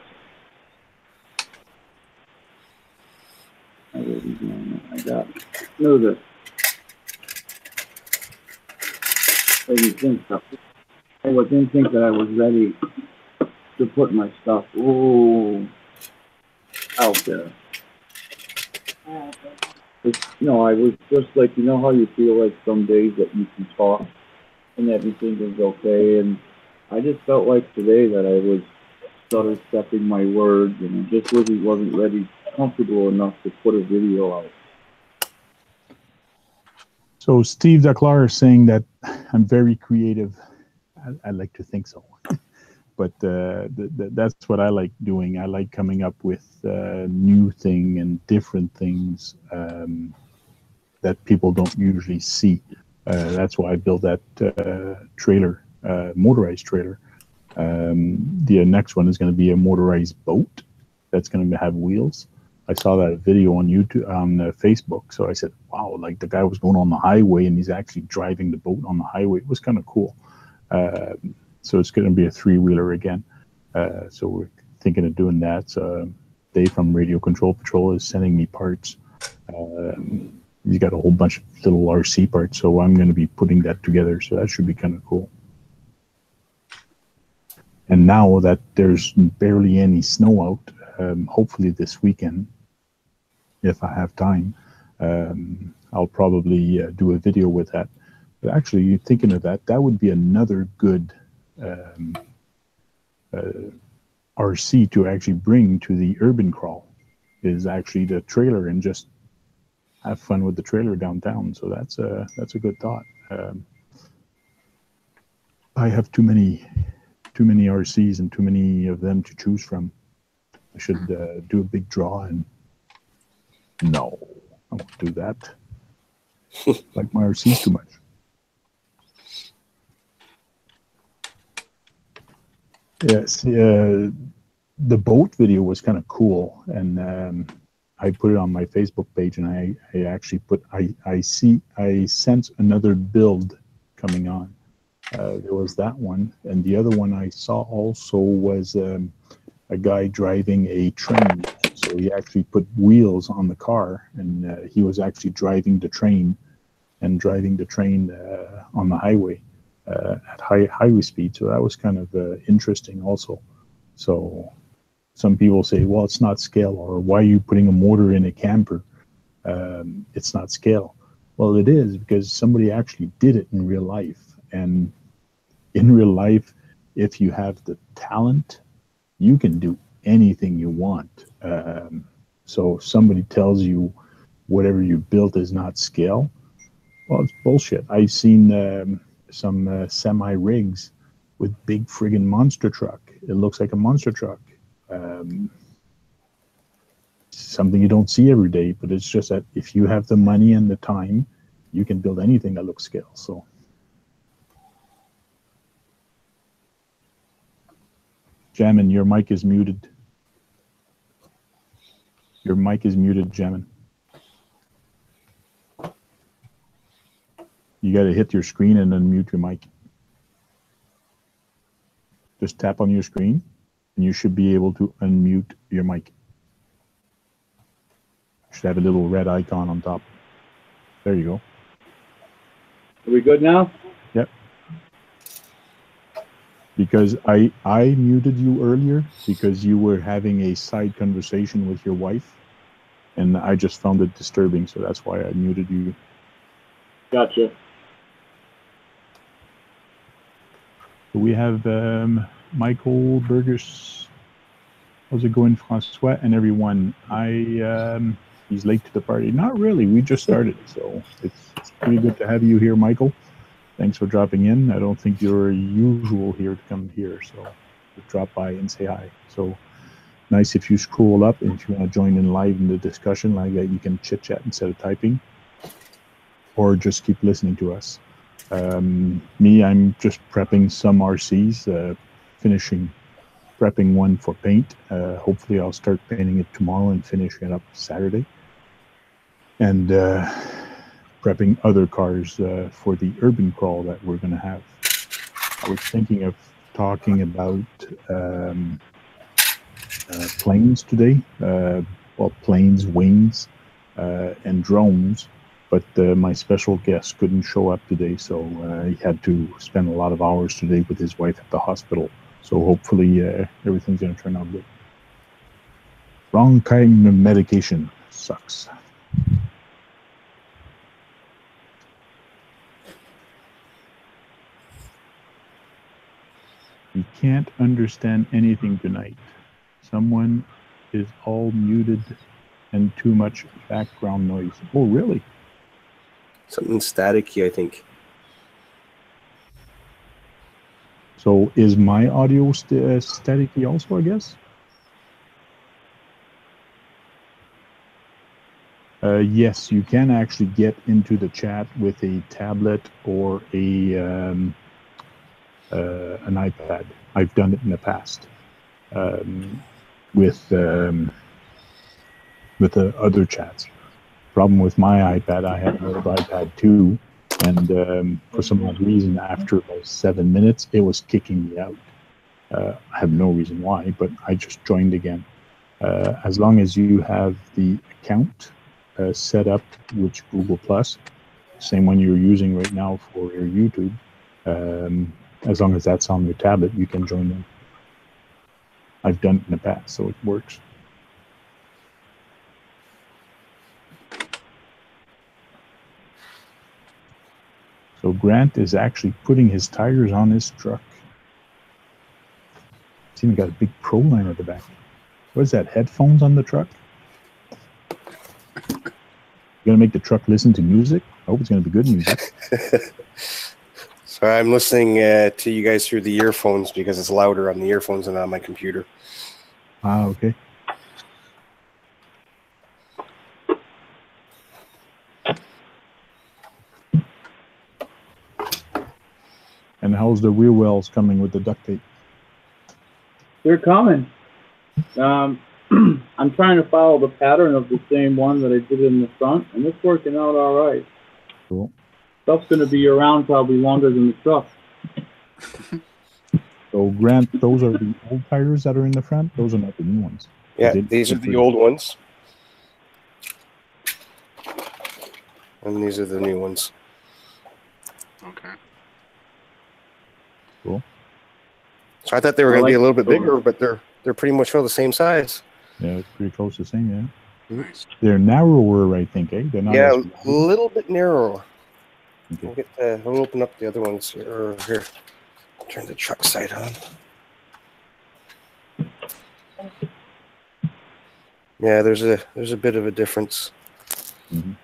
I got this. I didn't think that I was ready to put my stuff out there. I was just like, how you feel like some days that you can talk and everything is okay, and I just felt like today that I was stutter stepping my words, and I just wasn't ready, comfortable enough to put a video out. So Steve Daklar is saying that I'm very creative. I like to think so. But that's what I like doing. I like coming up with new thing and different things that people don't usually see. That's why I built that trailer, motorized trailer. The next one is going to be a motorized boat that's going to have wheels. I saw that video on YouTube, on Facebook. So I said, wow, like the guy was going on the highway and he's actually driving the boat on the highway. It was kind of cool. So it's going to be a 3-wheeler again. So we're thinking of doing that. So Dave from Radio Control Patrol is sending me parts. He's got a whole bunch of little RC parts. So I'm going to be putting that together. So that should be kind of cool. And now that there's barely any snow out, hopefully this weekend, if I have time, I'll probably do a video with that. But actually, thinking of that, that would be another good RC to actually bring to the urban crawl, is actually the trailer, and just have fun with the trailer downtown. So that's a good thought. I have too many RCs and too many of them to choose from. I should do a big draw, and no, I won't do that. Like my RCs too much. Yes, the boat video was kind of cool, and I put it on my Facebook page, and I actually put I sense another build coming on. There was that one, and the other one I saw also was a guy driving a train. So he actually put wheels on the car, and he was actually driving the train on the highway at highway speed. So that was kind of interesting also. So some people say, well, it's not scale, or why are you putting a motor in a camper? It's not scale. Well, it is, because somebody actually did it in real life. And in real life, if you have the talent, you can do anything you want. So if somebody tells you whatever you built is not scale, well, it's bullshit. I've seen some semi rigs with big friggin' monster truck. It looks like a monster truck. Something you don't see every day, but it's just that if you have the money and the time, you can build anything that looks scale. So Jamin, your mic is muted. Your mic is muted, Jamin. You got to hit your screen and unmute your mic. Just tap on your screen, and you should be able to unmute your mic. You should have a little red icon on top. There you go. Are we good now? Yep. Because I muted you earlier because you were having a side conversation with your wife, and I just found it disturbing, so that's why I muted you. Gotcha. We have Michael Burgers. How's it going, Francois, and everyone? He's late to the party. Not really. We just started, so it's pretty good to have you here, Michael. Thanks for dropping in. I don't think you're usual here to come here, so drop by and say hi. So nice if you scroll up, and if you want to join in live in the discussion like that, you can chit chat instead of typing, or just keep listening to us. Me, I'm just prepping some RCs, prepping one for paint. Hopefully I'll start painting it tomorrow and finish it up Saturday. And prepping other cars for the urban crawl that we're going to have. I was thinking of talking about planes today. Well, planes, wings, and drones. But my special guest couldn't show up today, so he had to spend a lot of hours today with his wife at the hospital. So hopefully everything's going to turn out good. Wrong kind of medication sucks. We can't understand anything tonight. Someone is all muted and too much background noise. Oh, really? Something staticky, I think. So is my audio staticky also, I guess? Yes, you can actually get into the chat with a tablet or an iPad. I've done it in the past with the other chats. Problem with my iPad, I have an old iPad too, and for some odd reason, after about 7 minutes, it was kicking me out. I have no reason why, but I just joined again. As long as you have the account set up with Google Plus, same one you're using right now for your YouTube, as long as that's on your tablet, you can join them. I've done it in the past, so it works. So Grant is actually putting his tires on his truck. He's even got a big Pro line at the back. What is that, headphones on the truck? You gonna make the truck listen to music? I hope it's gonna be good music. I'm listening to you guys through the earphones because it's louder on the earphones than on my computer. Ah, okay. And how's the wheel wells coming with the duct tape? They're coming. I'm trying to follow the pattern of the same one that I did in the front, and it's working out all right. Cool. Stuff's going to be around probably longer than the truck. So, Grant, those are the old tires that are in the front? Those are not the new ones? Yeah, these are the old ones. And these are the new ones. Okay. Cool. So I thought they were going to be a little bit bigger, but they're pretty much all the same size. Yeah, it's pretty close to the same, yeah. Nice. They're narrower, I think, eh? They're not Yeah, as a little bit narrower. Okay. We'll open up the other ones here. Here. Turn the truck side on. Yeah, there's a bit of a difference. Mhm.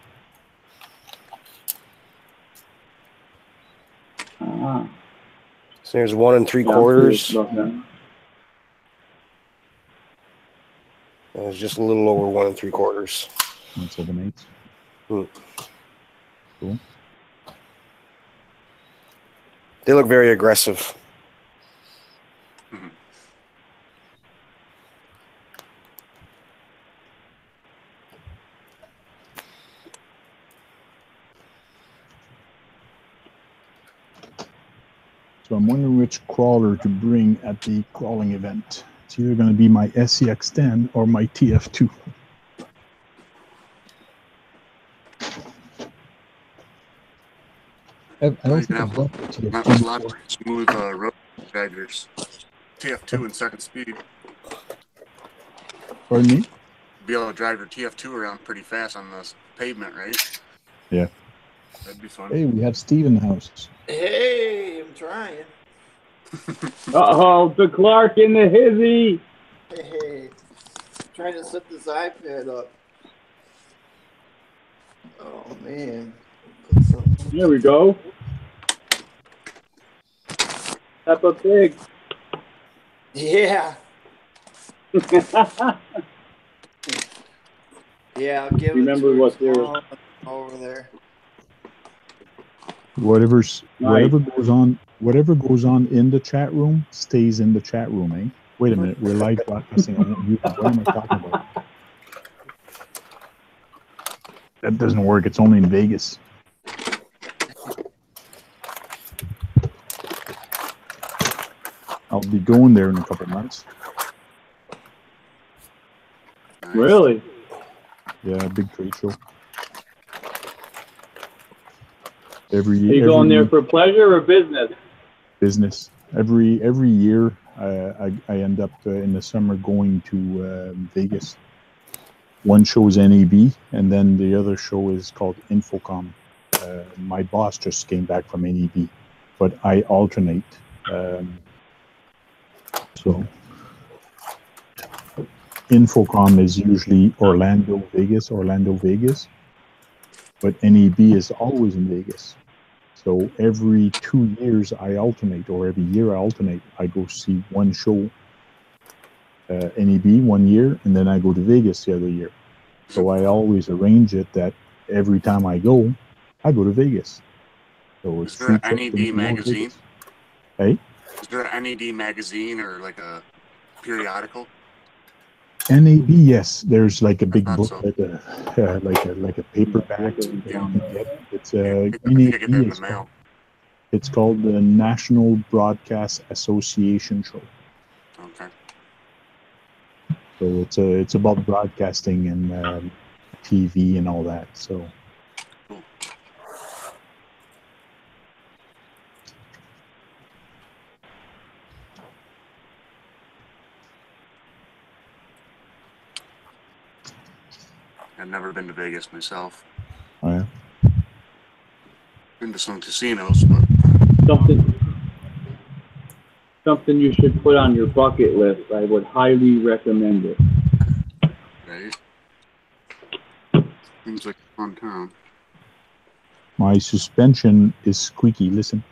So there's 1 3/4. It's just a little over 1 3/4. 1 7/8. Cool. They look very aggressive. So I'm wondering which crawler to bring at the crawling event. It's either going to be my SCX-10 or my TF2. I don't think I've got the Not TF2 a lot of smooth road drivers. TF2 and second speed. Pardon me? Be able to drive your TF2 around pretty fast on the pavement, right? Yeah. That'd be fun. Hey, we have Steve in the house. Hey, I'm trying. Uh-oh, the Clark in the hizzy. Hey, trying to set this iPad up. Oh, man. There we go. Peppa Pig. Yeah. Yeah, I'll give Remember it to what her they're over there. Whatever goes on in the chat room stays in the chat room, eh? Wait a minute, we're live broadcasting on YouTube. What am I talking about? That doesn't work. It's only in Vegas. I'll be going there in a couple months. Really? Yeah, big trade show. Are you going there for pleasure or business? Business. Every year, I end up in the summer going to Vegas. One show is NAB, and then the other show is called Infocom. My boss just came back from NAB, but I alternate. So Infocom is usually Orlando, Vegas, but NAB is always in Vegas. So every 2 years I alternate, or every year I alternate. I go see one show, NAB 1 year, and then I go to Vegas the other year. So I always arrange it that every time I go to Vegas. So it's Is there an NED magazine? Hey? Is there an NED magazine or like a periodical? NAB, yes. There's like a big book, so. like a paperback. It's NAB. It's called the National Broadcast Association Show. Okay. So it's about broadcasting and TV and all that. So. Cool. I've never been to Vegas myself. Oh, yeah. Been to some casinos, but something you should put on your bucket list. I would highly recommend it. right. Seems like a fun town. My suspension is squeaky. Listen.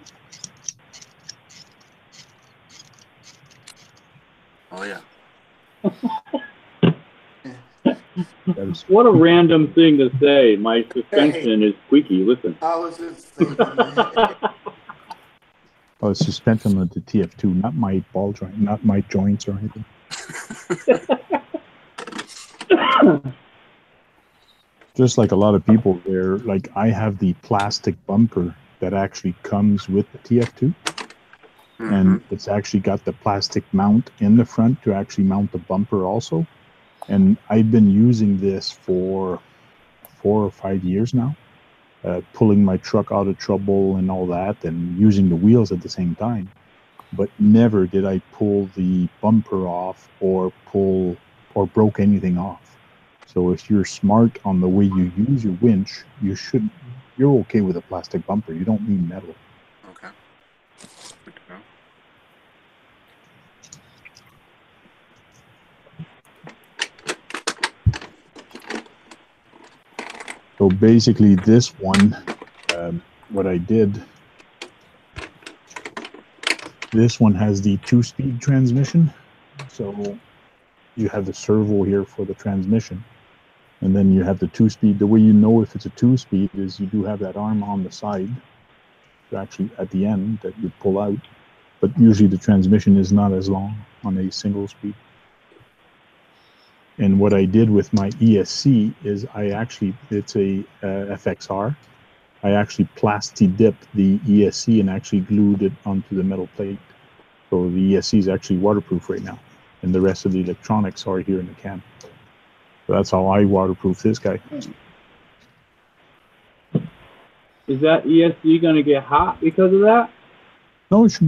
Oh yeah. That is, What a random thing to say. My suspension is squeaky. Listen. I was just thinking that. oh, suspension of the TF2, not my ball joint, not my joints or anything. Just like a lot of people there, like I have the plastic bumper that actually comes with the TF2. And it's actually got the plastic mount in the front to actually mount the bumper also. And I've been using this for 4 or 5 years now, pulling my truck out of trouble and all that, and using the wheels at the same time. But never did I pull the bumper off or broke anything off. So if you're smart on the way you use your winch, you're okay with a plastic bumper. You don't need metal. Okay. Good to know. So basically this one, what I did, this one has the 2-speed transmission. So you have the servo here for the transmission. And then you have the 2-speed. The way you know if it's a 2-speed is you do have that arm on the side, actually at the end, that you pull out. But usually the transmission is not as long on a single speed. And what I did with my ESC is it's a FXR. I actually plasti-dipped the ESC and actually glued it onto the metal plate. So the ESC is actually waterproof right now. And the rest of the electronics are here in the can. So that's how I waterproof this guy. Is that ESC going to get hot because of that? No, it's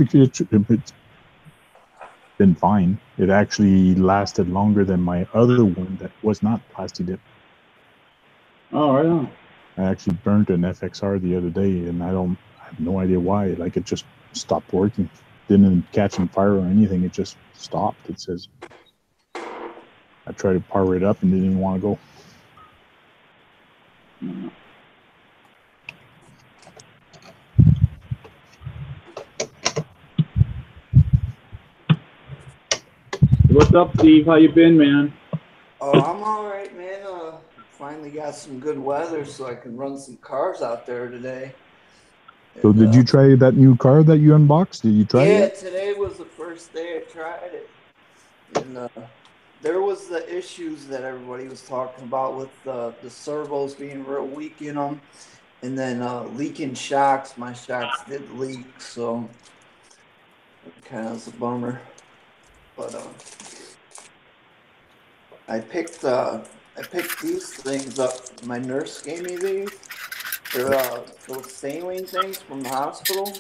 been fine. It actually lasted longer than my other one that was not plasti-dipped. Oh, right on. I actually burnt an FXR the other day, and I have no idea why. Like, it just stopped working. Didn't catch on fire or anything. It just stopped. It says, I tried to power it up and didn't even want to go. What's up, Steve? How you been, man? Oh, I'm all right, man. Finally got some good weather, so I can run some cars out there today. So did you try that new car that you unboxed? Did you try it? Yeah, today was the first day I tried it. And there was the issues that everybody was talking about with the servos being real weak in them. And then leaking shocks. My shocks did leak, so it kind of was a bummer. But I picked these things up. My nurse gave me these. They're those saline things from the hospital.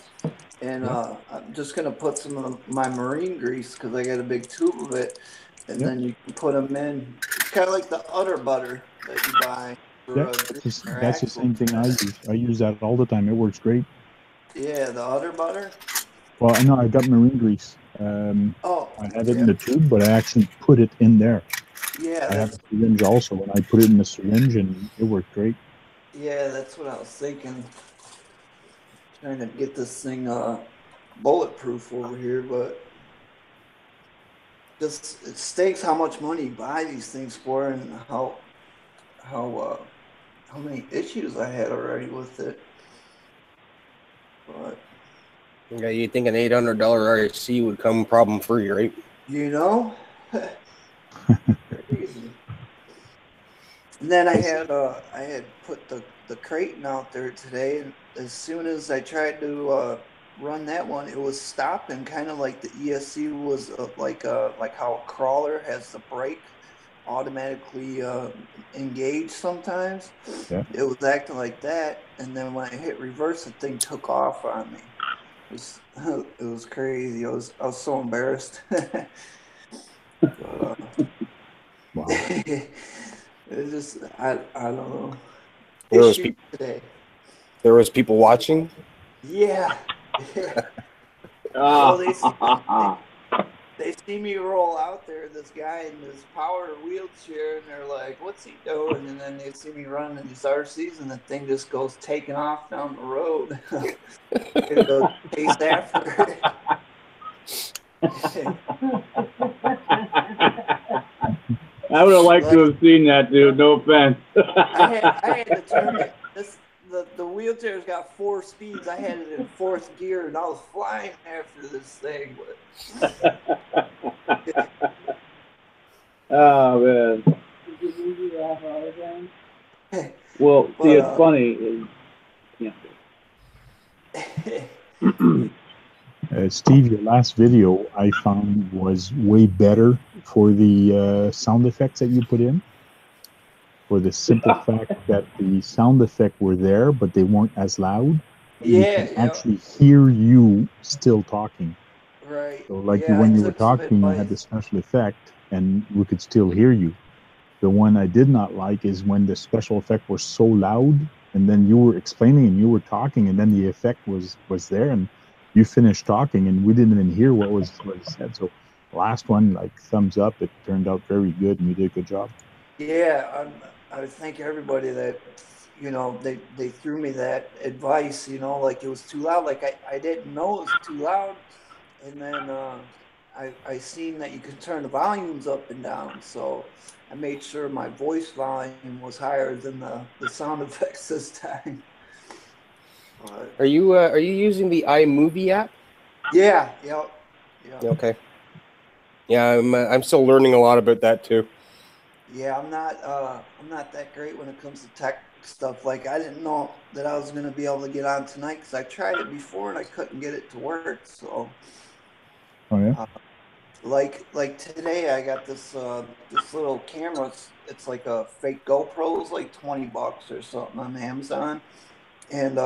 And I'm just going to put some of my marine grease because I got a big tube of it. And then you can put them in. It's kind of like the udder butter that you buy. That's the same thing I use. I use that all the time. It works great. Yeah, the udder butter. Well, I know I got marine grease. I have it in the tube, but I actually put it in there. Yeah, I have a syringe also, and I put it in the syringe, and it worked great. Yeah, that's what I was thinking. Trying to get this thing bulletproof over here, but just it stinks how much money you buy these things for, and how many issues I had already with it. But yeah, you think an $800 RC would come problem free, right? You know, crazy. And then I had put the Creighton out there today, and as soon as I tried to run that one, it was stopping, kind of like the ESC was like how a crawler has the brake automatically engaged sometimes. Yeah. It was acting like that, and then when I hit reverse, the thing took off on me. It was crazy. I was so embarrassed. But, Wow. it's just I don't know. There was people watching. Yeah. Well, they see me roll out there, this guy in this power wheelchair, and they're like, "What's he doing?" And then they see me running these RCs, and the thing just goes taking off down the road. It goes chase after it. I would have liked to have seen that, dude. No offense. I had to turn it. The wheelchair's got 4 speeds. I had it in 4th gear, and I was flying after this thing. Oh man. Well, see, it's funny. Steve, your last video I found was way better for the sound effects that you put in. For the simple fact that the sound effect were there, but they weren't as loud. You can actually hear you still talking. Right. So like when you were talking, you had the special effect, and we could still hear you. The one I did not like is when the special effect was so loud, and then you were explaining and you were talking, and then the effect was there, and you finished talking, and we didn't even hear what was said. So the last one, like, thumbs up. It turned out very good, and you did a good job. Yeah, I thank everybody that, you know, they threw me that advice, you know, like it was too loud. Like I didn't know it was too loud. And then I seen that you could turn the volumes up and down. So I made sure my voice volume was higher than the sound effects this time. Are you using the iMovie app? Yeah, yeah. Okay. Yeah, I'm still learning a lot about that too. Yeah, I'm not that great when it comes to tech stuff. Like I didn't know that I was gonna be able to get on tonight because I tried it before and I couldn't get it to work. So, Oh yeah. Like today I got this this little camera. It's like a fake GoPro. It's like $20 or something on Amazon, and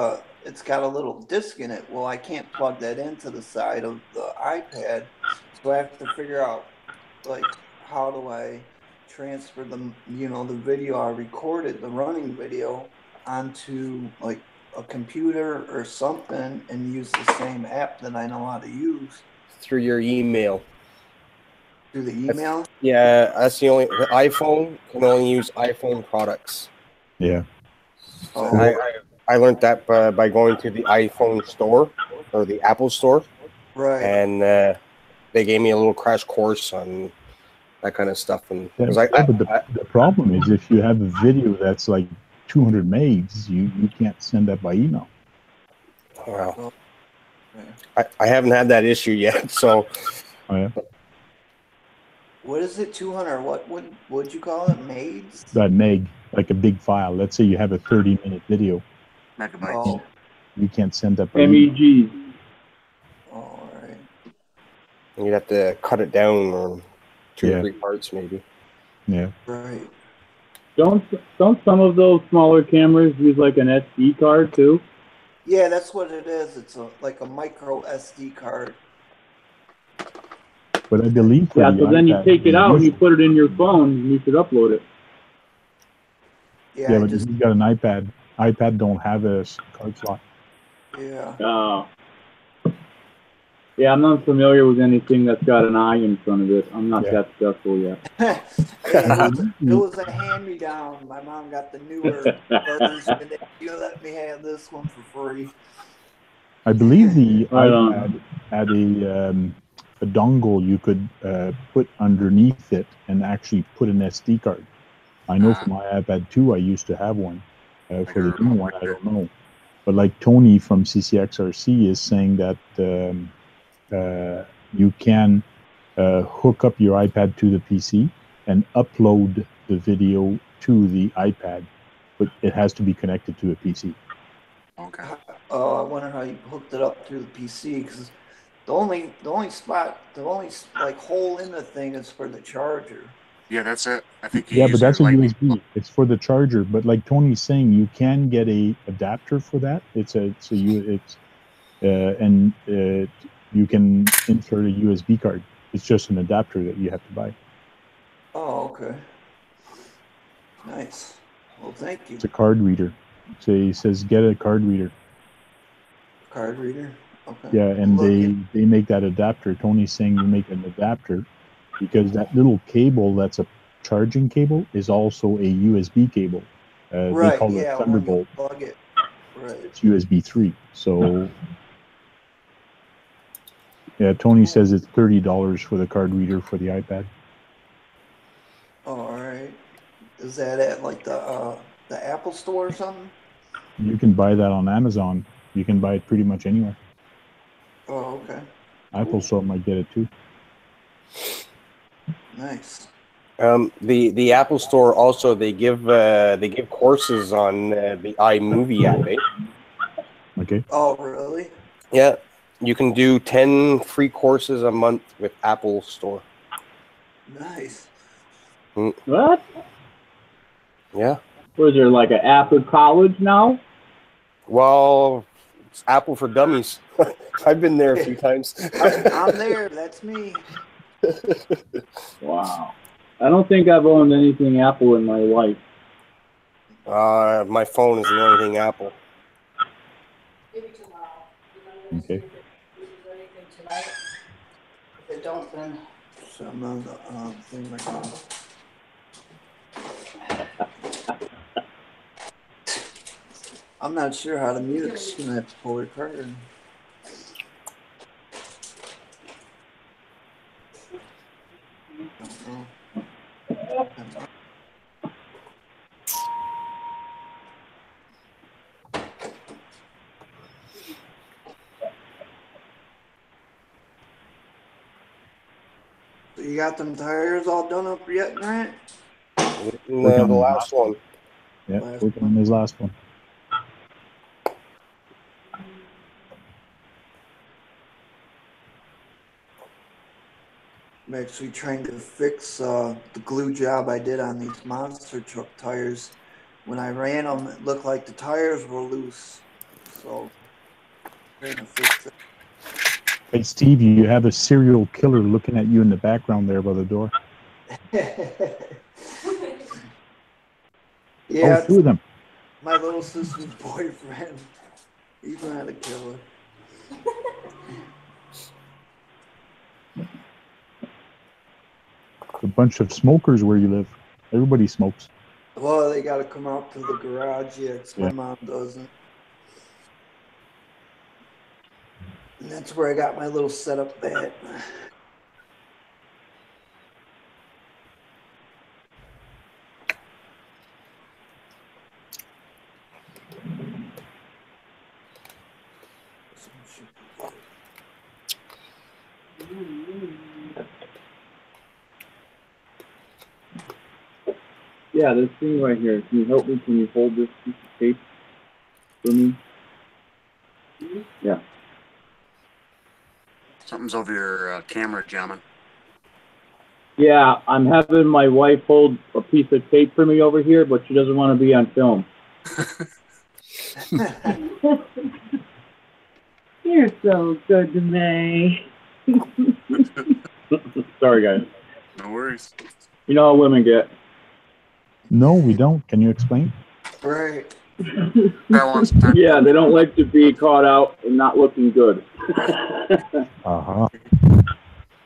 it's got a little disc in it. Well, I can't plug that into the side of the iPad, so I have to figure out like how do I transfer the the video I recorded, the running video, onto like a computer or something and use the same app that I know how to use. Through your email. Through the email? That's the only iPhone can only use iPhone products. Yeah. So I learned that by going to the iPhone store or the Apple store. Right. And they gave me a little crash course on that kind of stuff. And but the problem is if you have a video that's like 200 megs, you can't send that by email. Wow. I haven't had that issue yet. So. Oh yeah. What is it? 200? What would you call it? Megs? That meg, like a big file. Let's say you have a 30-minute video. Megabytes. Oh. You can't send that by MEG. Oh, all right. You'd have to cut it down on 2 or 3 parts, maybe. Yeah. Right. Don't some of those smaller cameras use like an SD card too? Yeah, that's what it is. It's like a micro SD card. But I believe so then you take it out and you put it in your phone and you could upload it. Yeah, but you've got an iPad. iPad don't have a card slot. Yeah. Yeah, I'm not familiar with anything that's got an eye in front of it. I'm not that successful yet. It was a hand-me-down. My mom got the newer version, and she let me have this one for free. I believe the iPad had a dongle you could put underneath it and actually put an SD card. I know for my iPad 2, I used to have one. For the new one, I don't know. But like Tony from CCXRC is saying that you can hook up your iPad to the PC and upload the video to the iPad, but it has to be connected to a PC. Okay. Oh, I wonder how you hooked it up through the PC, because the only like hole in the thing is for the charger. Yeah, that's it. I think but that's a USB. It's for the charger. But like Tony's saying, you can get a adapter for that. You can insert a USB card. It's just an adapter that you have to buy. Oh, okay. Nice. Well, thank you. It's a card reader. So he says get a card reader. Card reader. Okay. Yeah, and they make that adapter. Tony's saying you make an adapter because that little cable that's a charging cable is also a USB cable. They call it Thunderbolt. Plug it. Right. It's USB 3. So yeah, Tony says it's $30 for the card reader for the iPad. All Is that at like the Apple store or something? You can buy that on Amazon. You can buy it pretty much anywhere. Oh, okay. Apple Store might get it too. Nice. The Apple Store also they give courses on the iMovie app. Eh? Okay. Oh, really? Yeah, you can do 10 free courses a month with Apple Store. Nice. What? Yeah. Was there like an Apple College now? Well, it's Apple for Dummies. I've been there a few times. I'm there. That's me. Wow. I don't think I've owned anything Apple in my life. My phone is the only thing Apple. Okay. If they don't, then some of the thing right now. I'm not sure how to mute it. Just gonna have to pull your card. Don't know. So you got them tires all done up yet, Grant? The last one. Yeah, working on his last one. I'm actually trying to fix the glue job I did on these monster truck tires. When I ran them, it looked like the tires were loose. So, trying to fix it. Hey, Steve, you have a serial killer looking at you in the background there by the door. Yeah, Oh, two of them. my little sister's boyfriend. He's not a killer. A bunch of smokers where you live. Everybody smokes. Well, they got to come out to the garage. Yeah, 'cause my Yeah. mom doesn't. And that's where I got my little setup at. Yeah, this thing right here. Can you help me? Can you hold this piece of tape for me? Yeah. Something's over your camera, gentlemen. Yeah, I'm having my wife hold a piece of tape for me over here, but she doesn't want to be on film. You're so good to me. Sorry, guys. No worries. You know how women get. No, we don't. Can you explain? Right. Yeah, they don't like to be caught out and not looking good. Uh-huh.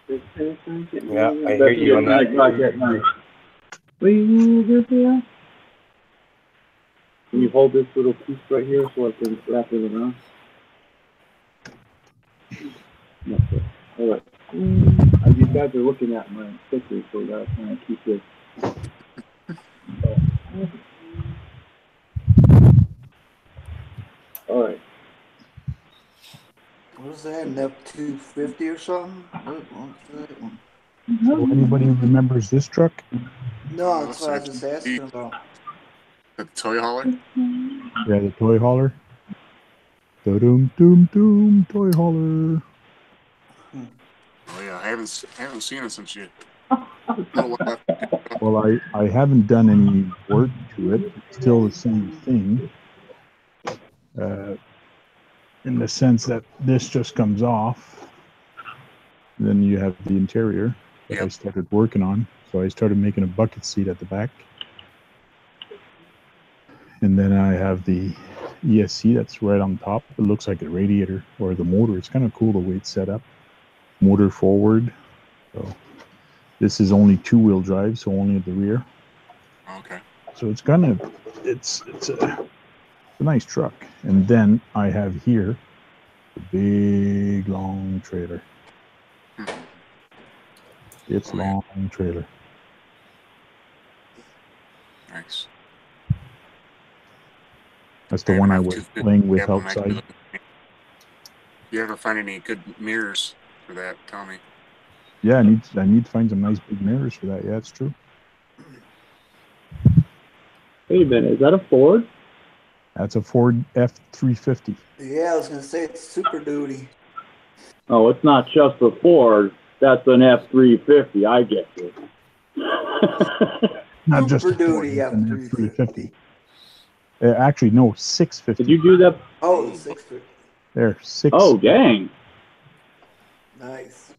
Yeah, I hear you on that. Will you move this here? Can you hold this little piece right here so I can wrap it around? Okay. All right. You guys are looking at my picture, so I gotta kind of keep this. All right. What was that? An F-250 or something? What was that one? So anybody remembers this truck? No, that's what I was just asking about. The toy hauler? Yeah, the toy hauler. Doom, doom, doom, toy hauler. Oh yeah, I haven't seen it since you. Well, I haven't done any work to it. It's still the same thing. In the sense that this just comes off. Then you have the interior that I started working on. So I started making a bucket seat at the back. And then I have the ESC that's right on top. It looks like a radiator or the motor. It's kind of cool the way it's set up. Motor forward. So this is only two-wheel drive, so only at the rear. Okay. So it's kind of it's a nice truck. And then I have here a big long trailer. It's long trailer. nice. That's the one I was playing with Yeah, when I outside. do it. You ever find any good mirrors for that? Tell me. Yeah, I need to find some nice big mirrors for that. Yeah, it's true. Wait a minute, is that a Ford? That's a Ford F-350. Yeah, I was gonna say it's Super Duty. Oh, it's not just a Ford. That's an F-350. I get you. Not just a Super Ford, Duty it's an F-350. F-350. Actually, no, 650. Did you do that? Oh, the 650. There, 6. Oh, dang. Nice.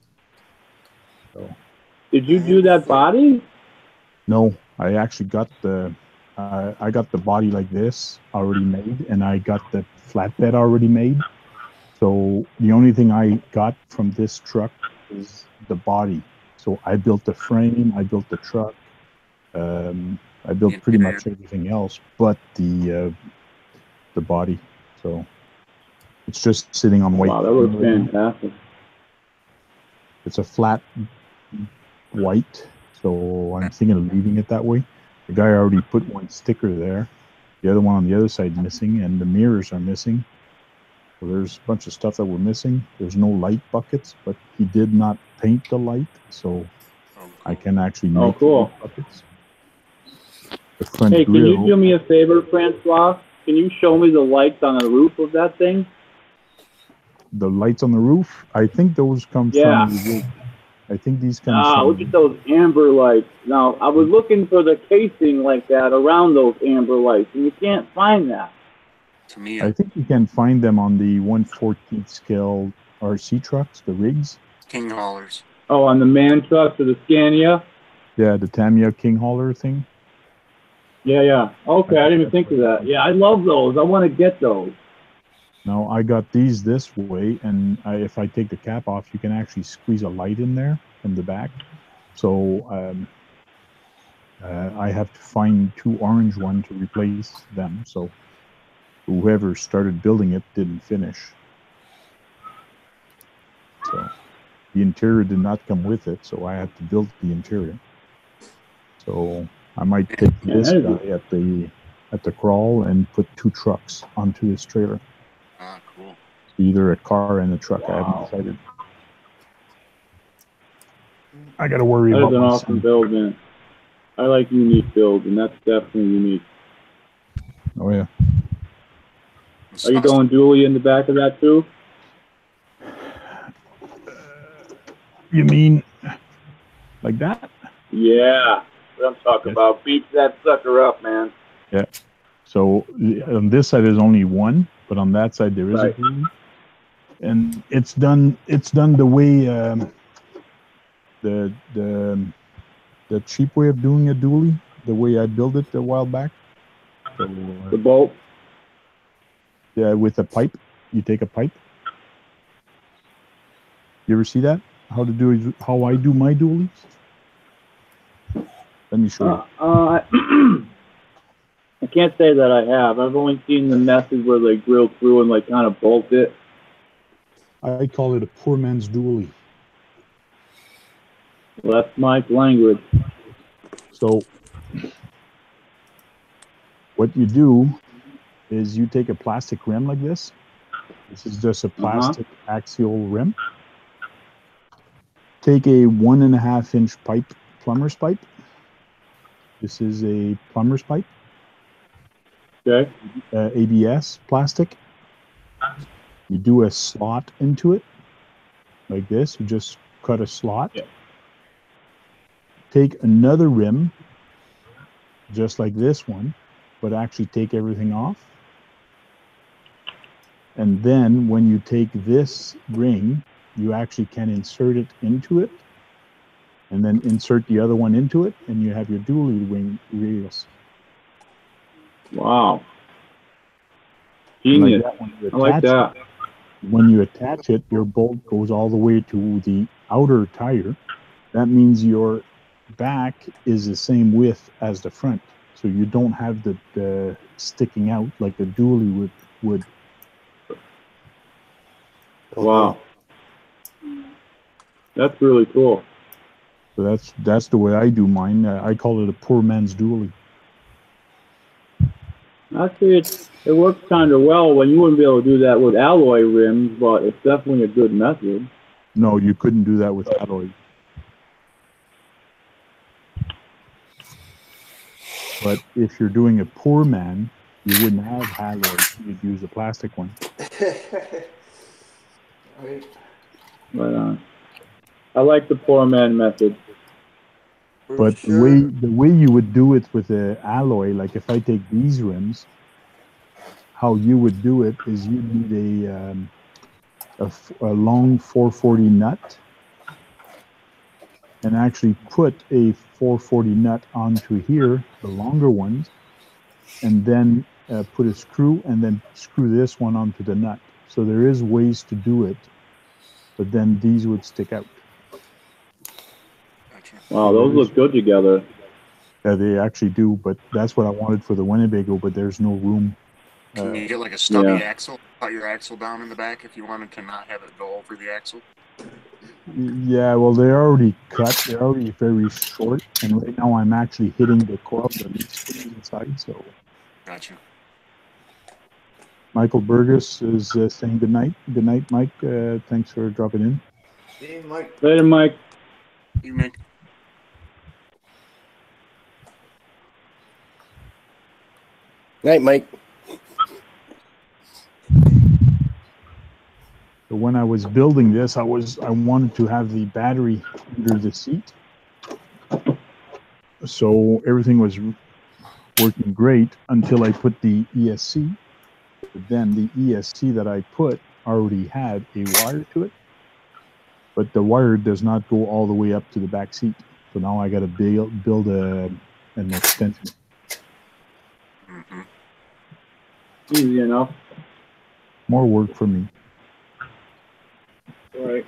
So, Did you do that body? no, I actually got the body like this already made, and I got the flatbed already made. So the only thing I got from this truck is the body. So I built the frame, I built the truck, I built pretty much everything else but the body. So it's just sitting on white. Wow, that looks fantastic. It's a flat white, so I'm thinking of leaving it that way. The guy already put one sticker there. The other one on the other side missing, and the mirrors are missing. So there's a bunch of stuff that we're missing. There's no light buckets, but he did not paint the light, so I can actually make the light buckets. The front Hey, grill, can you do me a favor, Francois? Can you show me the lights on the roof of that thing? the lights on the roof, I think those come from the rig. I think these come from... look at those amber lights. Now, I was looking for the casing like that around those amber lights, and you can't find that. To me, I think you can find them on the 1/14th scale RC trucks, the rigs. King haulers. Oh, on the man trucks or the Scania? Yeah, the Tamiya King hauler thing. Yeah. Okay, I didn't even think of that. Yeah, I love those. I want to get those. Now, I got these this way, and if I take the cap off, you can actually squeeze a light in there from the back. So I have to find 2 orange ones to replace them. So whoever started building it didn't finish. So the interior did not come with it, so I had to build the interior. So I might take this guy at the crawl and put 2 trucks onto this trailer. Ah, cool. Either a car and a truck. I haven't decided. I got to worry about. That is an awesome build, man. I like unique builds, and that's definitely unique. Oh yeah. Are you going dually in the back of that too? You mean like that? Yeah, what I'm talking about. Beat that sucker up, man. Yeah. So on this side there's only one, but on that side there is a dually. And it's done the way the cheap way of doing a dually, the way I built it a while back. So, the bolt? Yeah, with a pipe. You take a pipe. You ever see that? How I do my dualies? Let me show you. I can't say that I have. I've only seen the method where they drill through and like kind of bolt it. I call it a poor man's dually. Well, that's my language. So what you do is you take a plastic rim like this. This is just a plastic axial rim. Take a 1.5 inch pipe, plumber's pipe. This is a plumber's pipe. Okay. ABS plastic. You do a slot into it like this. You just cut a slot. Yeah. Take another rim, just like this one, but actually take everything off. And then when you take this ring, you actually can insert it into it, and then insert the other one into it, and you have your dually ring wheels. Wow. Genius. I like that. When you attach it, your bolt goes all the way to the outer tire. That means your back is the same width as the front, so you don't have the sticking out like the dually would. Wow, that's really cool. So that's the way I do mine. I call it a poor man's dually. Actually, it works kind of well when you wouldn't be able to do that with alloy rims, but it's definitely a good method. No, you couldn't do that with alloy. But if you're doing a poor man, you wouldn't have alloy. You'd use a plastic one. Right. But I like the poor man method. For But sure. the way you would do it with the alloy, like if I take these rims, how you would do it is you need a long 440 nut, and actually put a 440 nut onto here, the longer ones, and then put a screw, and then screw this one onto the nut. So there is ways to do it, but then these would stick out. Wow, those look good together. Yeah, they actually do, but that's what I wanted for the Winnebago, but there's no room. Can you get like a stubby axle? Cut your axle down in the back if you wanted to not have it go over the axle? Yeah, well, they're already cut. They're already very short, and right now I'm actually hitting the coil, the leaf springs inside. So, Gotcha. Michael Burgess is saying good night. Good night, Mike. Thanks for dropping in. Hey, Mike. Later, Mike. You make. Night, Mike. So when I was building this, I wanted to have the battery under the seat. So everything was working great until I put the ESC. But then the ESC that I put already had a wire to it, but the wire does not go all the way up to the back seat. So now I got to build an extension. Mm-hmm. Easy enough. More work for me. Right.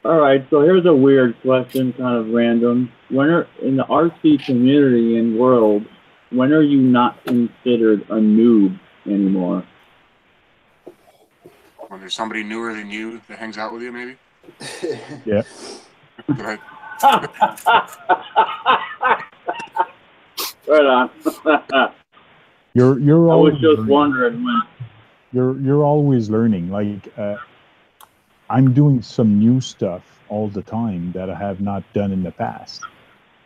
All right, so here's a weird question, kind of random. In the RC community and world, when are you not considered a noob anymore? When there's somebody newer than you that hangs out with you, maybe? Yeah. Right. Right on. You're I always was just learning. wondering when. You're always learning. Like I'm doing some new stuff all the time that I have not done in the past.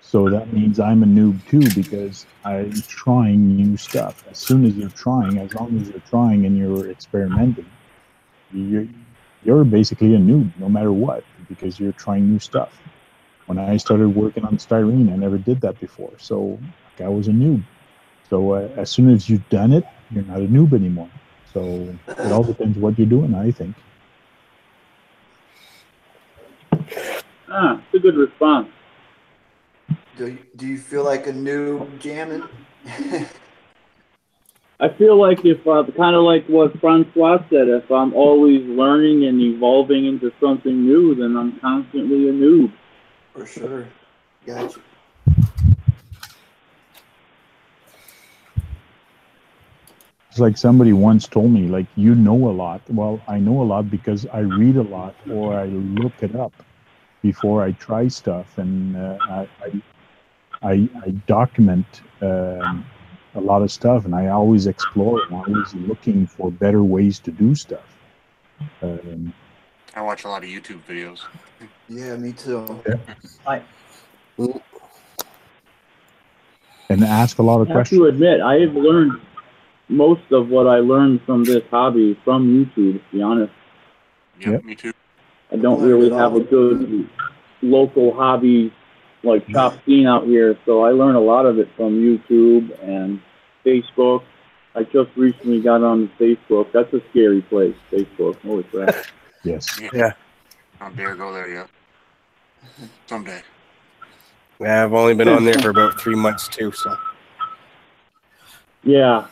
So that means I'm a noob too, because I'm trying new stuff. As soon as you're trying, as long as you're trying and you're experimenting, you're basically a noob no matter what, because you're trying new stuff. When I started working on styrene, I never did that before. So I was a noob. So as soon as you've done it, you're not a noob anymore. So it all depends what you're doing, I think. It's a good response. Do you feel like a noob jamming? I feel like if, kind of like what Francois said, if I'm always learning and evolving into something new, then I'm constantly a noob. For sure. Gotcha. It's like somebody once told me, like, you know a lot. Well, I know a lot because I read a lot or I look it up before I try stuff, and I document a lot of stuff, and I always explore and always looking for better ways to do stuff. I watch a lot of YouTube videos. Yeah, me too. Yeah. And ask a lot of I have questions. to admit, I have learned most of what I learned from this hobby from YouTube, to be honest. Yep, me too. I don't really have a good local hobby like shop scene out here, so I learn a lot of it from YouTube and Facebook. I just recently got on Facebook. That's a scary place, Facebook. Holy crap. Yes. Yeah. I don't dare go there yet. Someday. Yeah, I've only been on there for about 3 months too, so. Yeah.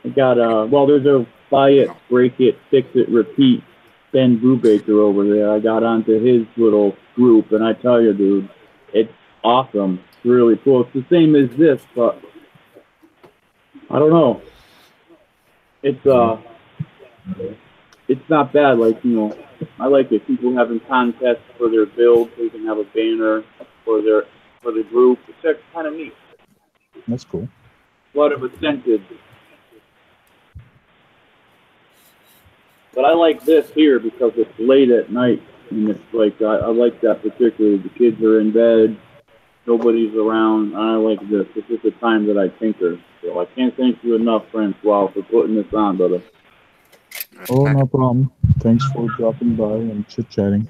I got well, there's a buy it, break it, fix it, repeat Ben Brubaker over there. I got onto his little group, and I tell you, dude, it's awesome. It's really cool. It's the same as this, but I don't know. It's not bad. Like, you know, I like it. People having contests for their build. They can have a banner for the group. It's kind of neat. That's cool. What of a scented. But I like this here because it's late at night, and it's like I like that particularly. The kids are in bed, nobody's around. I like this. This is the time that I tinker. So I can't thank you enough, Francois, for putting this on, brother. Oh, no problem. Thanks for dropping by and chit-chatting.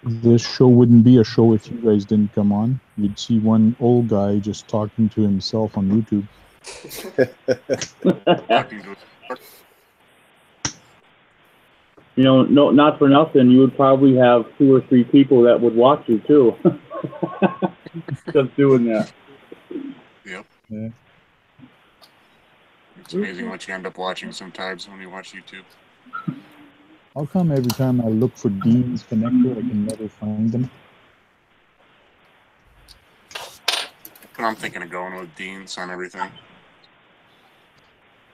This show wouldn't be a show if you guys didn't come on. You'd see one old guy just talking to himself on YouTube. You know, no, not for nothing, you would probably have 2 or 3 people that would watch you too. Just doing that. Yep. Yeah. It's amazing what you end up watching sometimes when you watch YouTube. How come every time I look for Dean's connector, I can never find them? But I'm thinking of going with Dean's on everything.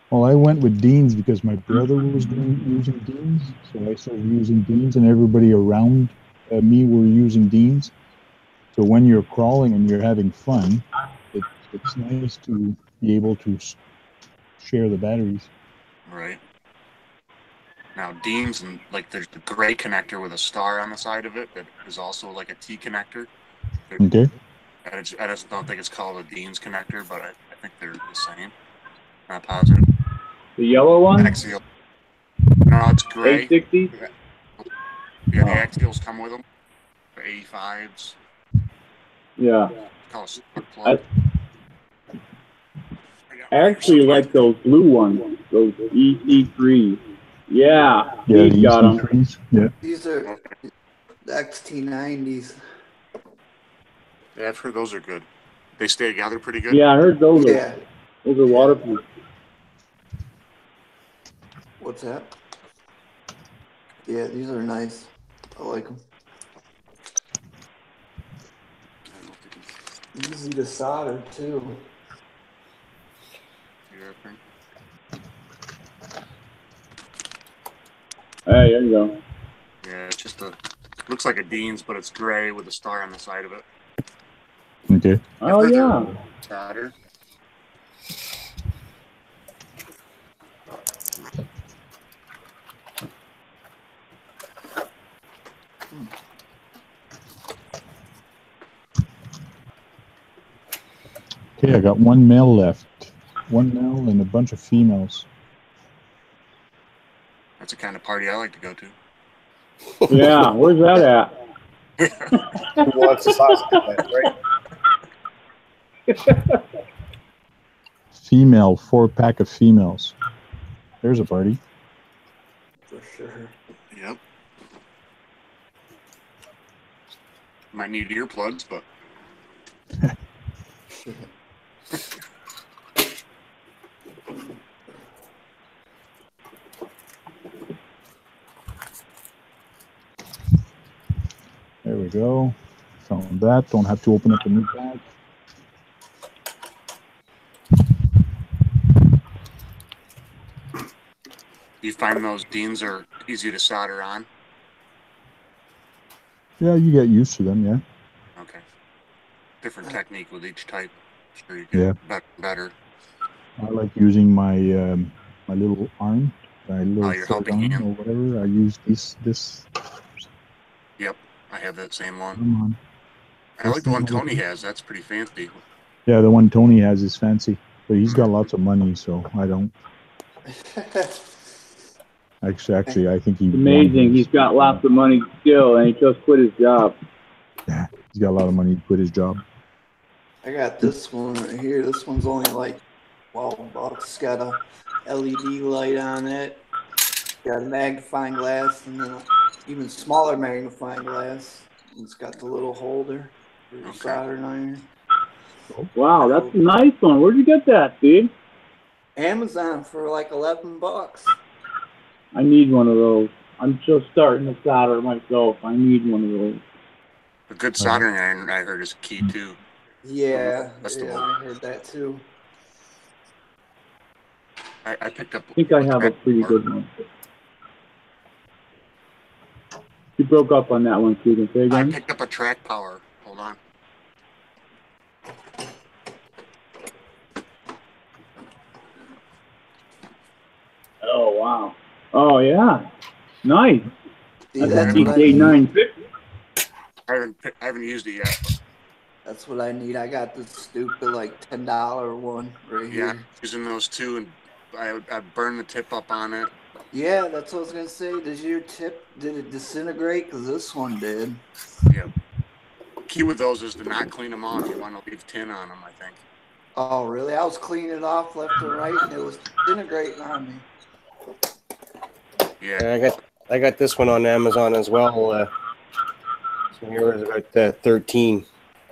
Well, I went with Dean's because my brother was using Dean's, so I started using Dean's, and everybody around me were using Dean's. So when you're crawling and you're having fun, it's nice to be able to share the batteries. Right. Now, Dean's, and like there's the gray connector with a star on the side of it that is also like a T connector. Okay. I just don't think it's called a Dean's connector, but I think they're the same. Not positive. The yellow one? Axial. No, it's gray. 860? Yeah, the axials come with them. The 85s. Yeah. Call it spark plug. I actually like those blue ones, those EC3s. Yeah, Yeah, he's got them. EC3s. Yeah. These are the XT90s. Yeah, I've heard those are good. They stay together pretty good. Yeah, I heard those Yeah. Those are waterproof. What's that? Yeah, these are nice. I like them. Easy to solder too. Hey, there you go. Yeah, it's just looks like a Dean's, but it's gray with a star on the side of it. Okay. Oh, yeah. Solder. Okay, I got one male left. One male and a bunch of females. That's the kind of party I like to go to. Yeah, where's that at? Who wants a sausage, right? Female, 4-pack of females. There's a party. For sure. Yep. Might need earplugs, but. There we go. Found that. Don't have to open up a new bag. Do you find those Deans are easy to solder on? Yeah, you get used to them, yeah. Okay. Different technique with each type. Sure you get better. I like using my my little arm, my little your third helping arm hand. or whatever. I use this. Yep, I have that same one. Come on. I like the one Tony has. That's pretty fancy. Yeah, the one Tony has is fancy, but he's got lots of money, so I don't. Actually, I think he. It's amazing. He's got lots of money still, and he just quit his job. Yeah, he's got a lot of money to quit his job. I got this one right here. This one's only like $12. It's got a LED light on it. Got a magnifying glass and then an even smaller magnifying glass. It's got the little holder for your soldering iron. Wow, that's a nice one. Where'd you get that, Steve? Amazon for like $11. I need one of those. I'm just starting to solder myself. I need one of those. A good soldering iron, I heard, is key too. Yeah, That's the yeah, one. I heard that too. I picked up. I think I have a pretty good one. You broke up on that one, Keegan. Say I again? picked up a track power. Hold on. wow. Oh, yeah. Nice. See, That's that's a what I DJ need. 950. I haven't used it yet. That's what I need. I got this stupid like $10 one right Yeah, here. using those two, and I burned the tip up on it. Yeah, that's what I was gonna say. Did it disintegrate? Because this one did. Yeah. Key with those is to not clean them off. You want to leave tin on them, I think. Oh, really? I was cleaning it off left and right, and it was disintegrating on me. Yeah. I got this one on Amazon as well. So here was about 13.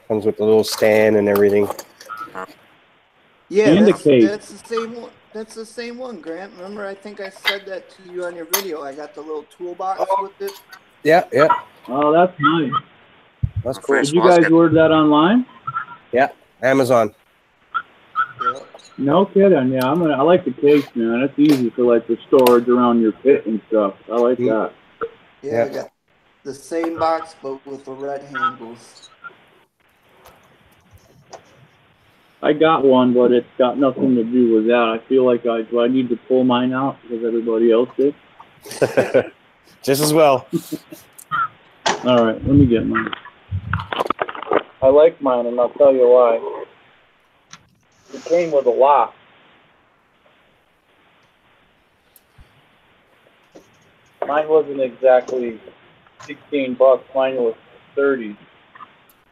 Comes with the little stand and everything. Yeah, And the that's case. the same one. That's the same one, Grant. Remember, I think I said that to you on your video. I got the little toolbox with it. Yeah, yeah. Oh, that's nice. That's cool. Did you guys order that online? Yeah, Amazon. Yeah. No kidding. Yeah, I like the case, man. It's easy for like the storage around your pit and stuff. I like that. Yeah, I got the same box, but with the red handles. I got one, but it's got nothing to do with that. I feel like do I need to pull mine out because everybody else did? Just as well. All right, let me get mine. I like mine, and I'll tell you why. It came with a lock. Mine wasn't exactly $16. Mine was $30,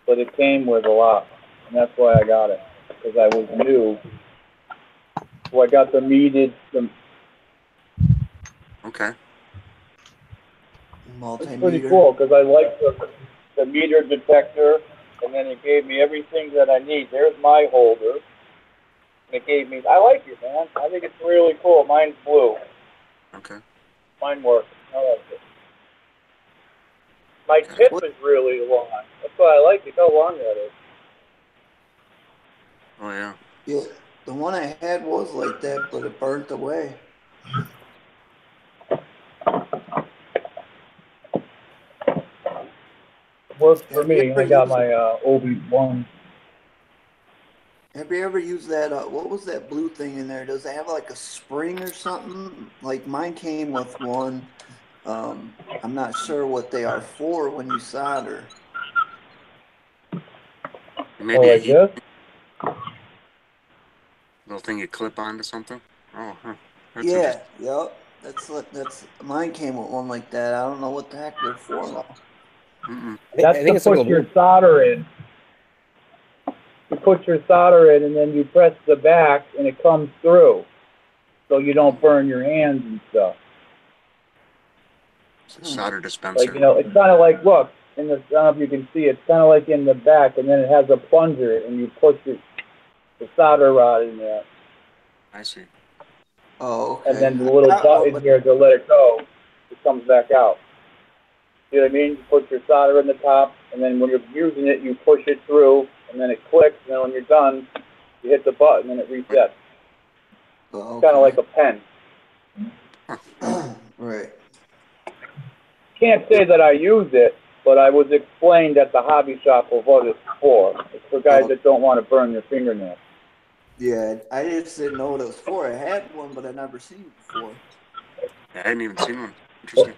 but it came with a lock, and that's why I got it, because I was new. So I got the metered. Okay. It's pretty cool because I like the meter detector, and then it gave me everything that I need. There's my holder. And it gave me. I like it, man. I think it's really cool. Mine's blue. Okay. Mine works. I like it. My tip is really long. That's why I like it. How long that is. Oh yeah. Yeah, the one I had was like that, but it burnt away. Works for me. I got my OB1. Have you ever used that? What was that blue thing in there? Does it have like a spring or something? Like mine came with one. I'm not sure what they are for when you solder. Maybe like this? Little thing you clip onto something. Oh, huh. Yeah, yep. That's mine came with one like that. I don't know what the heck they're for though. That's to put your solder in. You put your solder in, and then you press the back, and it comes through, so you don't burn your hands and stuff. It's a solder dispenser. Like, it's kind of like, look, I don't know if you can see, it's kind of like in the back, and then it has a plunger, and you push the solder rod in there. I see. Oh, okay. And then the little button here to let it go, it comes back out. You know what I mean? You put your solder in the top, and then when you're using it, you push it through, and then it clicks, and then when you're done, you hit the button, and it resets. Oh, okay. Kind of like a pen. Right. Can't say that I use it, but I was explained at the hobby shop of what it's for. It's for guys that don't want to burn their fingernails. Yeah, I just didn't know what it was for. I had one, but I never seen it before. I hadn't even seen one. Interesting.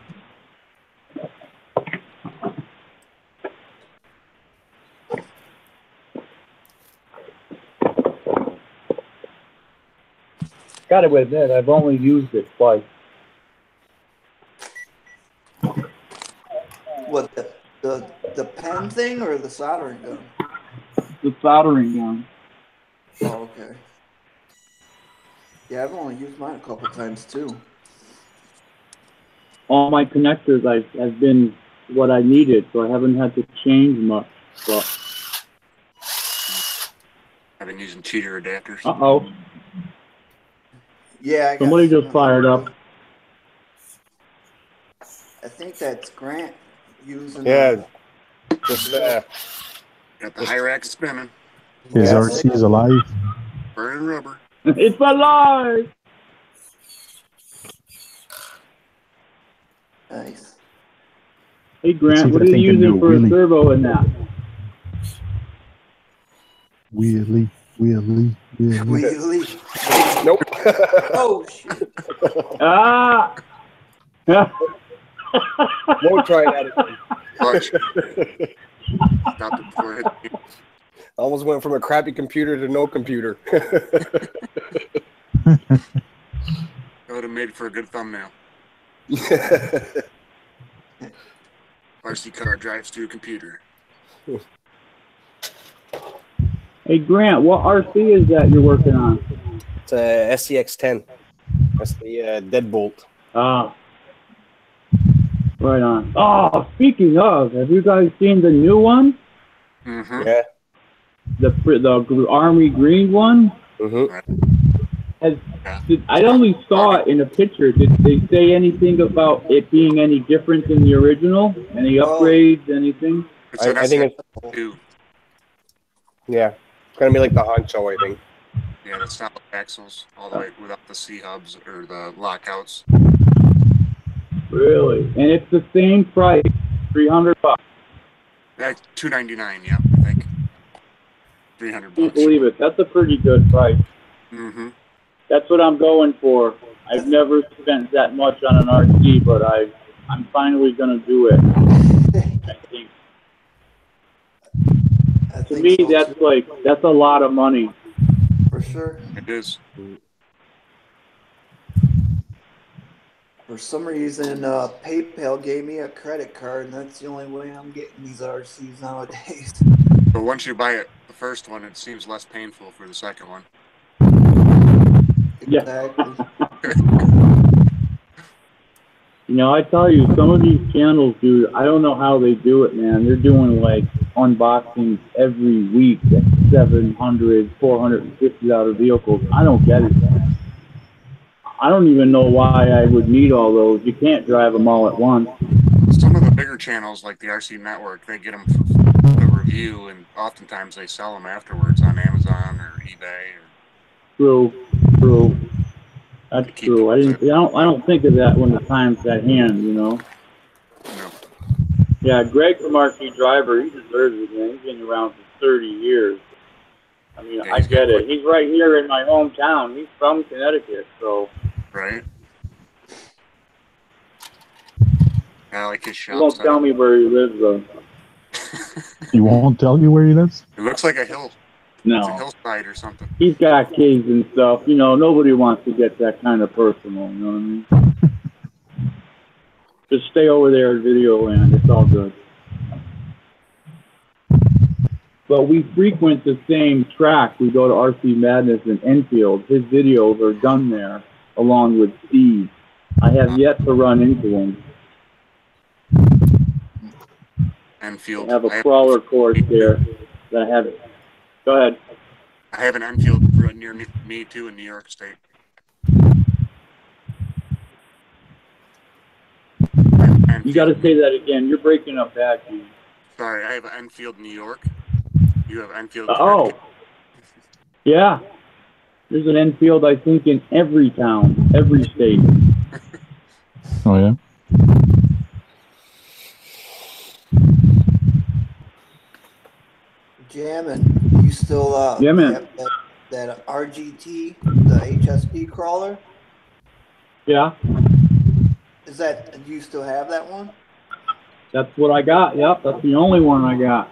Gotta admit, I've only used it twice. What, the pen thing or the soldering gun? The soldering gun. Oh, okay. Yeah, I've only used mine a couple times too. All my connectors have been what I needed, so I haven't had to change much. But I've been using cheater adapters. uh-oh. Yeah, Somebody just fired up. I think that's Grant using. Yeah. Just got the high rack spinning. Is RC's alive? Burning rubber. It's alive! Nice. Hey Grant, what are you using for a servo in that? Wheelie. Wheelie. Nope. Oh shit! Ah! Won't try that again. Clutch. Stopped it before it hit. Almost went from a crappy computer to no computer. That would have made for a good thumbnail. RC car drives through computer. Hey Grant, what RC is that you're working on? It's a SCX-10. That's the deadbolt. Ah, right on. Oh, speaking of, have you guys seen the new one? Mm-hmm. Yeah. The army green one? Mm-hmm. I only saw it in a picture. Did they say anything about it being any different than the original? Any upgrades, anything? It's an I think SCX too. Yeah. It's going to be like the Honcho, I think. Yeah, the solid axles all the way without the C-hubs or the lockouts. Really? And it's the same price, $300. That's $299, yeah, I think. $300. Can't believe it. That's a pretty good price. Mm-hmm. That's what I'm going for. I've never spent that much on an RC, but I'm finally going to do it. I think. To me, so, that's a lot of money. for sure. It is. For some reason, PayPal gave me a credit card, and that's the only way I'm getting these RCs nowadays. But once you buy it, the first one, it seems less painful for the second one. Exactly. You know, I tell you, some of these channels, dude, I don't know how they do it, man. They're doing like unboxings every week at 700, 450 out of vehicles. I don't get it, man. I don't even know why I would need all those. You can't drive them all at once. Some of the bigger channels, like the RC Network, they get them for a review, and oftentimes they sell them afterwards on Amazon or eBay. True. That's true. I don't think of that when the time's at hand, you know. No. Yeah, Greg from RC Driver, he deserves it, man. He's been around for 30 years. I mean, Yeah, I get it. He's right here in my hometown. He's from Connecticut, so. Right. I like his shop. He won't tell me where he lives, though. He won't tell you where he lives? It looks like a hill. No. It's a hillside or something. He's got caves and stuff. You know, nobody wants to get that kind of personal, you know what I mean? Just stay over there at Video Land. It's all good. But we frequent the same track. We go to RC Madness in Enfield. His videos are done there, along with Steve. I have yet to run into him. Enfield. I have a crawler course there that I have. Go ahead. I have an Enfield right near me too in New York State. You got to say that again. You're breaking up bad, man. Sorry, I have an Enfield, New York. You have Enfield. Oh, yeah. There's an Enfield, I think, in every town, every state. Oh, yeah? Jammin', you still Yeah, man. have that RGT, the HSP crawler? Yeah, Do you still have that one? that's what I got. Yep, that's the only one I got.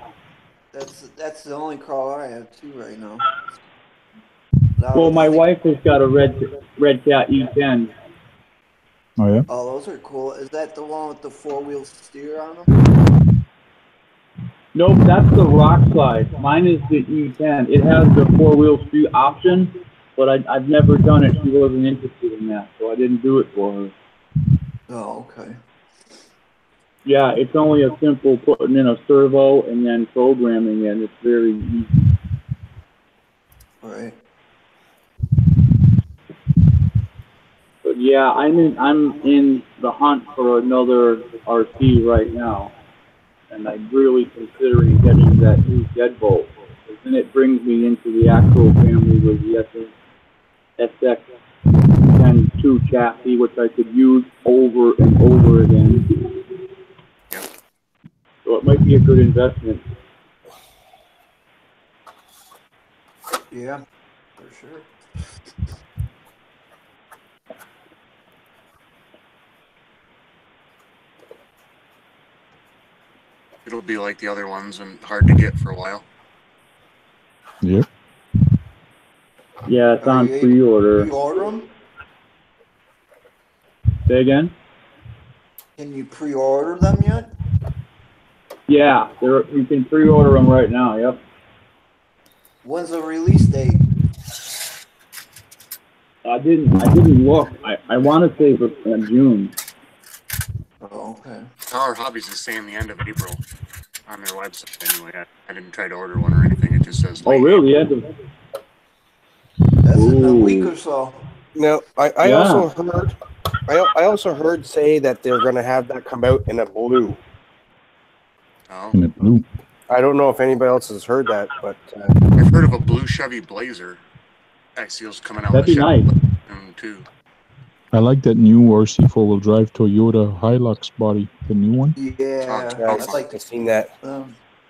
That's the only crawler I have too right now. Well, my wife has got a Red Cat E10. Oh, yeah? Oh, those are cool. Is that the one with the 4-wheel steer on them? Nope, that's the rock slide. Mine is the E10. It has the 4-wheel street option, but I've never done it. She wasn't interested in that, so I didn't do it for her. Oh, okay. Yeah, it's only a simple putting in a servo and then programming it. It's very easy. All right. But yeah, I'm in the hunt for another RC right now, and I'm really considering getting that new deadbolt. Then it brings me into the actual family with the SX-10-2 chassis, which I could use over and over again. So it might be a good investment. Yeah, for sure. It'll be like the other ones and hard to get for a while. Yep. Yeah, it's Are on you able to pre-order. pre-order them? Say again? Can you pre-order them yet? Yeah, you can pre-order them right now. Yep. When's the release date? I didn't look. I want to say it was in June. Oh, okay. Our Hobbies is saying the end of April on their website anyway. I didn't try to order one or anything. It just says Oh, late really? April. Yeah. That's in a Ooh. week or so. No, I Yeah. also heard. I also heard say that they're going to have that come out in a blue. Oh, In the blue. I don't know if anybody else has heard that, but I've heard of a blue Chevy Blazer. Axio's coming out That'd with be a Chevy nice. Blazer too. I like that new RC four-wheel drive Toyota Hilux body, the new one. Yeah, Oh, I'd like I've seen that.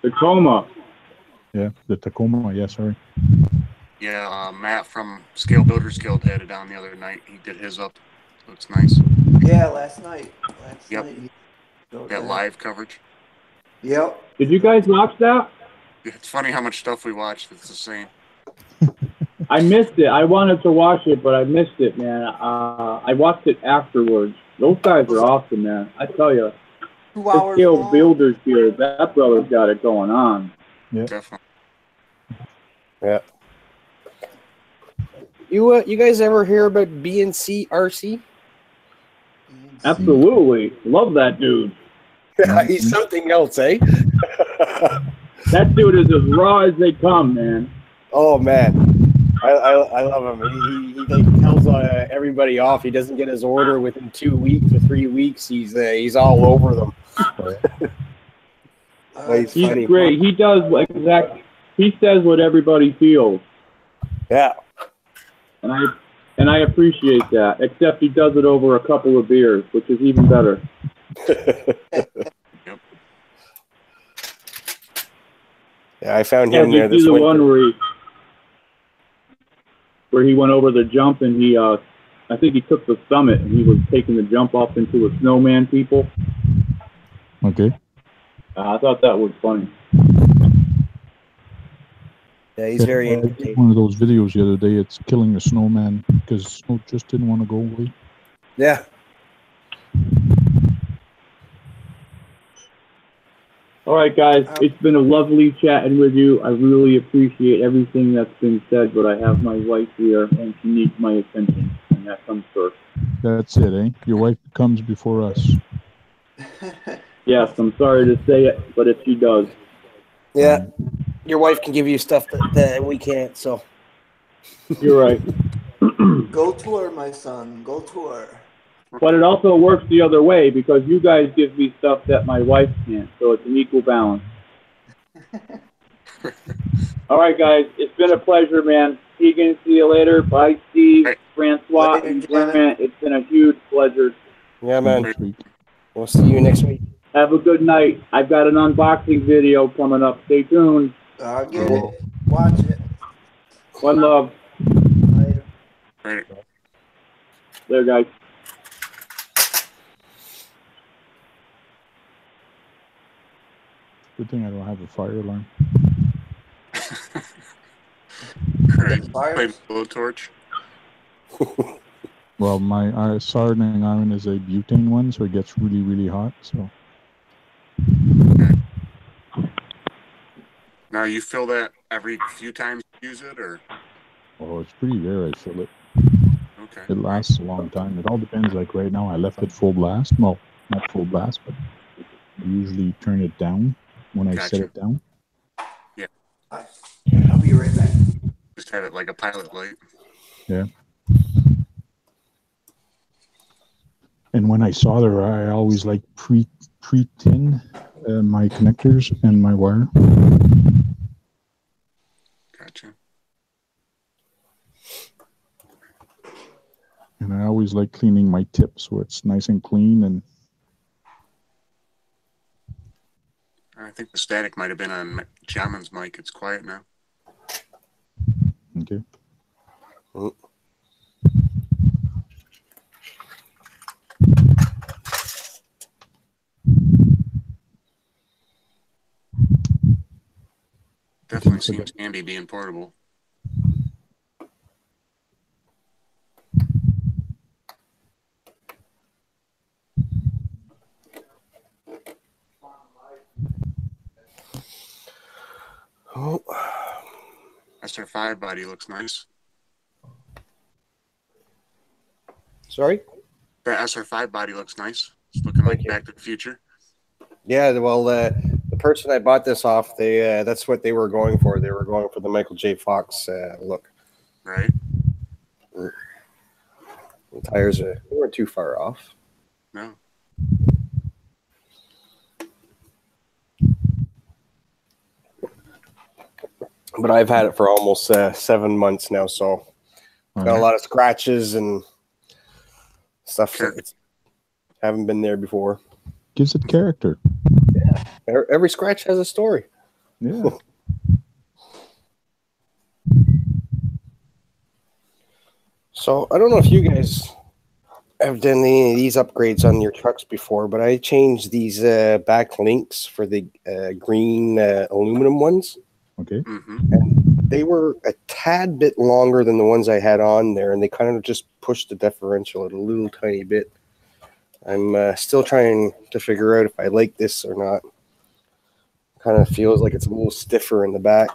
Tacoma. Yeah, the Tacoma. Yeah, sorry. Yeah, Matt from Scale Builders Guild had it on the other night. He did his up. So it's nice. Yeah, last night. Yep. He showed That live coverage. Yep. Did you guys watch that? It's funny how much stuff we watch that's the same. I missed it. I wanted to watch it, but I missed it, man. I watched it afterwards. Those guys are awesome, man. I tell you. 2 The hours Scale long. Builders Guild, that brother's got it going on. Yeah. Definitely. Yeah. You guys ever hear about BNC RC? Absolutely. Love that dude. He's something else, eh? That dude is as raw as they come, man. Oh man, I love him. He like tells everybody off. He doesn't get his order within 2 weeks or 3 weeks. He's all over them. He's He's funny. great. He does he says what everybody feels. Yeah. And I appreciate that. Except he does it over a couple of beers, which is even better. Yeah, I found Yeah, him did there you this see the winter. one where he went over the jump and he I think he took the summit and he was taking the jump off into a snowman people. Okay. I thought that was funny. Yeah, he's very I did entertaining. one of those videos the other day. It's killing a snowman because snow just didn't want to go away. Yeah. All right, guys. It's been a lovely chatting with you. I really appreciate everything that's been said, but I have my wife here, and she needs my attention, and that comes first. That's it, eh? Your wife comes before us. Yes, I'm sorry to say it, but if she does. Yeah. Your wife can give you stuff that we can't, so. You're right. Go to her, my son. Go to her. But it also works the other way because you guys give me stuff that my wife can't, so it's an equal balance. All right, guys. It's been a pleasure, man. Keegan, see you later. Bye, Steve, Francois, Later, and Janet. Grant. It's been a huge pleasure. Yeah, man. Next week. We'll see you next week. Have a good night. I've got an unboxing video coming up. Stay tuned. I'll get it. Watch it. One love. Later. Right. There, guys. Good thing I don't have a fire alarm. Right. Fires? Play blowtorch. Well, my soldering iron is a butane one, so it gets really, really hot. So Now you fill that every few times you use it, or it's pretty rare I fill it. okay. It lasts a long time. It all depends. Like right now, I left it full blast. Well, not full blast, but I usually turn it down when I set Gotcha. it down. I'll be right back. Just have it like a pilot light. Yeah. And when I solder, I always like pre-tin my connectors and my wire. Gotcha. And I always like cleaning my tip so it's nice and clean. And I think the static might have been on Jamin's mic. It's quiet now. okay. Definitely seems handy being portable. Oh, SR5 body looks nice. sorry? That SR5 body looks nice. It's looking like Back to the Future. Yeah, well, the person I bought this off, they that's what they were going for. They were going for the Michael J. Fox look. Right? The tires they weren't too far off. No. But I've had it for almost 7 months now, so got a lot of scratches and stuff that haven't been there before. Gives it character. Yeah, every scratch has a story. Yeah. So I don't know if you guys have done any of these upgrades on your trucks before, but I changed these back links for the green aluminum ones. Okay. Mm-hmm. And they were a tad bit longer than the ones I had on there, and they kind of just pushed the differential a little tiny bit. I'm still trying to figure out if I like this or not. Kind of feels like it's a little stiffer in the back.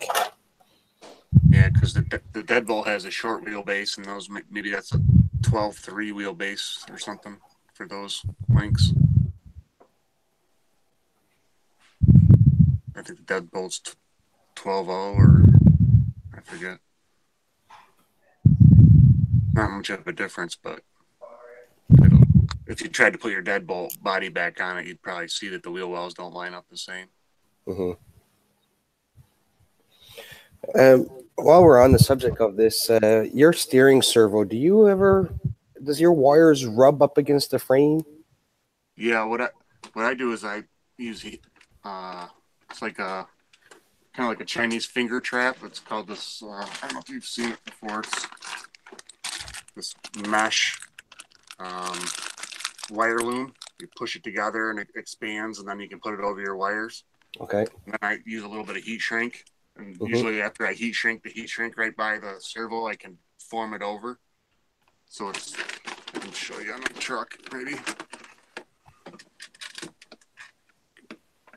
Yeah, because the deadbolt has a short wheelbase, and those maybe that's a 12.3 wheelbase or something for those links. I think the deadbolt's 12.0 or I forget. Not much of a difference, but if you tried to put your deadbolt body back on it, you'd probably see that the wheel wells don't line up the same. Mm-hmm. While we're on the subject of this, your steering servo, does your wires rub up against the frame? Yeah, what I do is I use it's like a kind of like a Chinese finger trap. It's called this. I don't know if you've seen it before. It's this mesh wire loom. You push it together and it expands, and then you can put it over your wires. Okay. And then I use a little bit of heat shrink, and usually after I heat shrink right by the servo, I can form it over. So I can show you on the truck maybe.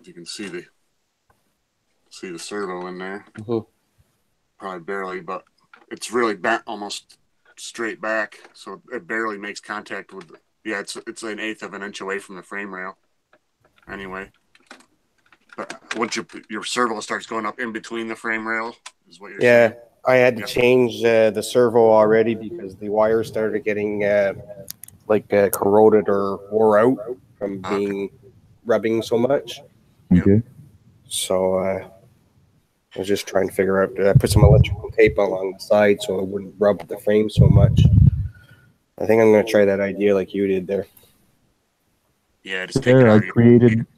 You can see the servo in there. Probably barely, but it's really bent almost straight back, so it barely makes contact with. Yeah, it's 1/8 of an inch away from the frame rail. Anyway, but once your servo starts going up in between the frame rail, is what you're saying. Yeah, I had to change the servo already because the wires started getting corroded or wore out from being rubbing so much. Okay. So I was just trying to figure out, did I put some electrical tape along the side so it wouldn't rub the frame so much? I think I'm going to try that idea like you did there. Yeah, just take There, it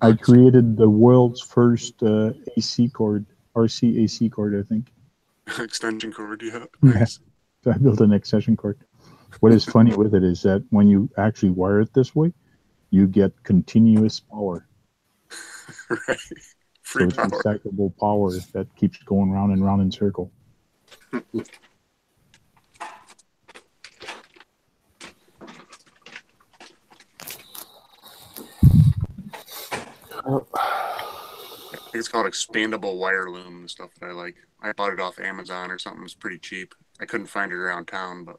I out created the world's first AC cord, RC AC cord, I think. extension cord. Yeah, Nice. So I built an extension cord. What is funny with it is that when you actually wire it this way, you get continuous power. Right. Free so it's power. recyclable power that keeps going round and round in circle. I think it's called expandable wire loom and stuff that I like. I bought it off Amazon or something. It's pretty cheap. I couldn't find it around town, but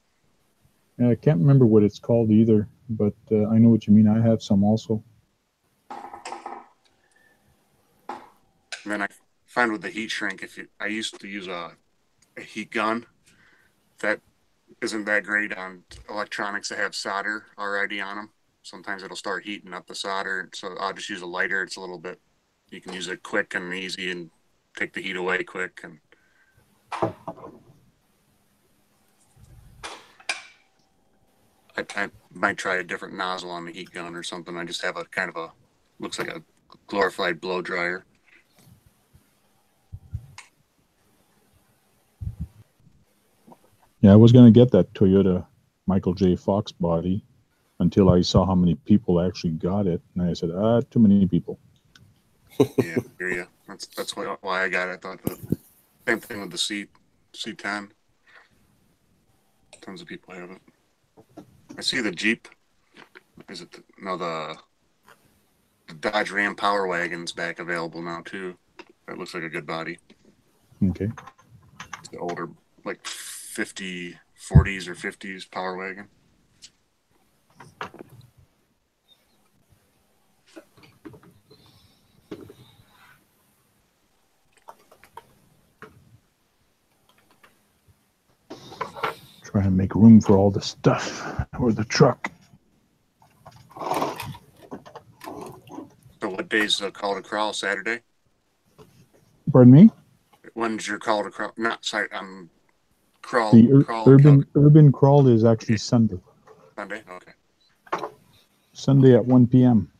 I can't remember what it's called either, but I know what you mean. I have some also. and then I find with the heat shrink, I used to use a heat gun that isn't that great on electronics that have solder already on them. Sometimes it'll start heating up the solder, so I'll just use a lighter. It's a little bit, you can use it quick and easy and take the heat away quick. And I might try a different nozzle on the heat gun or something. I just have a kind of a, looks like a glorified blow dryer. Yeah, I was going to get that Toyota Michael J. Fox body until I saw how many people actually got it. And I said, too many people. Yeah, I hear you. That's why I got it. I thought that Same thing with the C10. Tons of people have it. I see the Jeep. Is it the Dodge Ram Power Wagon's back available now too. That looks like a good body. Okay. It's the older, like 40s or 50s Power Wagon. Trying to make room for all the stuff or the truck. So what day's the call to crawl? Saturday? Pardon me? When's your call to crawl? Not sorry, crawl. The crawl urban crawl is actually Sunday. Sunday? Okay. Sunday at 1 p.m.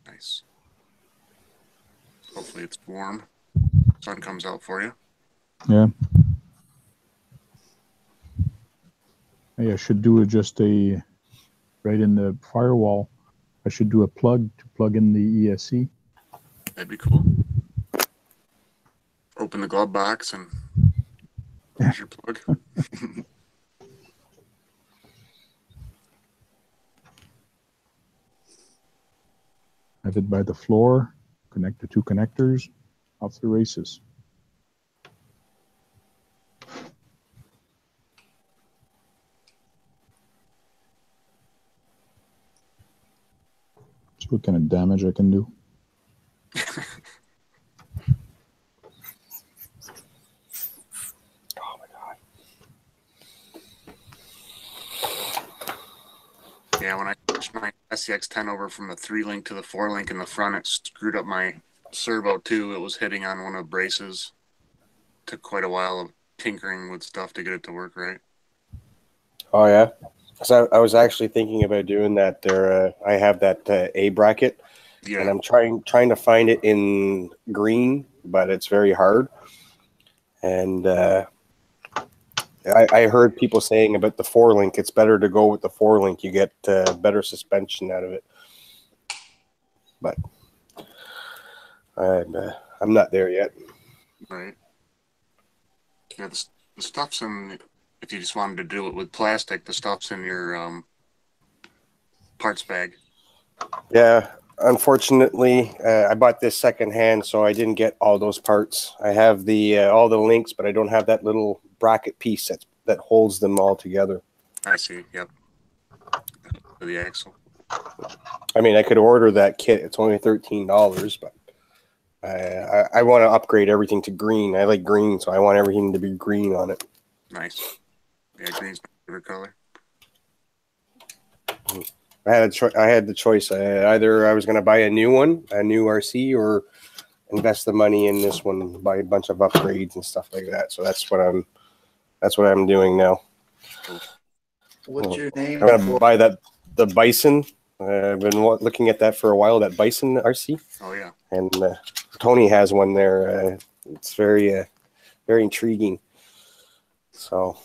Nice. Hopefully it's warm. Sun comes out for you. Yeah. Hey, I should do it just right in the firewall. I should do a plug to plug in the ESC. That'd be cool. Open the glove box and there's your plug. Have it by the floor, connect the two connectors, off the races. See what kind of damage I can do. Oh my god. Yeah, when I switched my SCX-10 over from the 3-link to the 4-link in the front, it screwed up my servo too. It was hitting on one of the braces. Took quite a while of tinkering with stuff to get it to work right. Oh yeah. So I was actually thinking about doing that. There, I have that A bracket, Yeah. and I'm trying to find it in green, but it's very hard. And I heard people saying about the 4-link. It's better to go with the 4-link. You get better suspension out of it. But I'm not there yet. Right. Yeah, the stuff's in. If you just wanted to do it with plastic, the stuff's in your parts bag. Yeah, unfortunately, I bought this secondhand, so I didn't get all those parts. I have the all the links, but I don't have that little bracket piece that holds them all together. I see. Yep. For the axle. I mean, I could order that kit. It's only $13, but I want to upgrade everything to green. I like green, so I want everything to be green on it. Nice. Yeah, green's my favorite color. I had the choice. Either I was going to buy a new one, a new RC, or invest the money in this one, buy a bunch of upgrades and stuff like that. So that's what I'm doing now. What's your name? I'm going to buy the Bison. I've been looking at that for a while. That Bison RC. Oh yeah. And Tony has one there. It's very intriguing. So.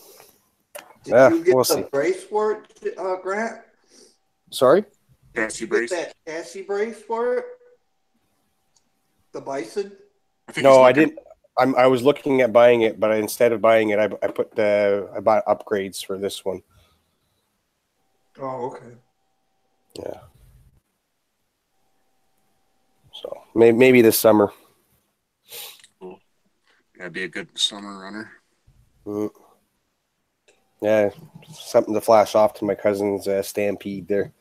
Did you get we'll the see. brace for it, Grant? Sorry? Chassis Did you brace? get that chassis brace for it? The Bison? No, I didn't. I was looking at buying it, but instead of buying it, I bought upgrades for this one. Oh, okay. Yeah. So maybe this summer. Cool. That'd be a good summer runner. Yeah, something to flash off to my cousin's Stampede there.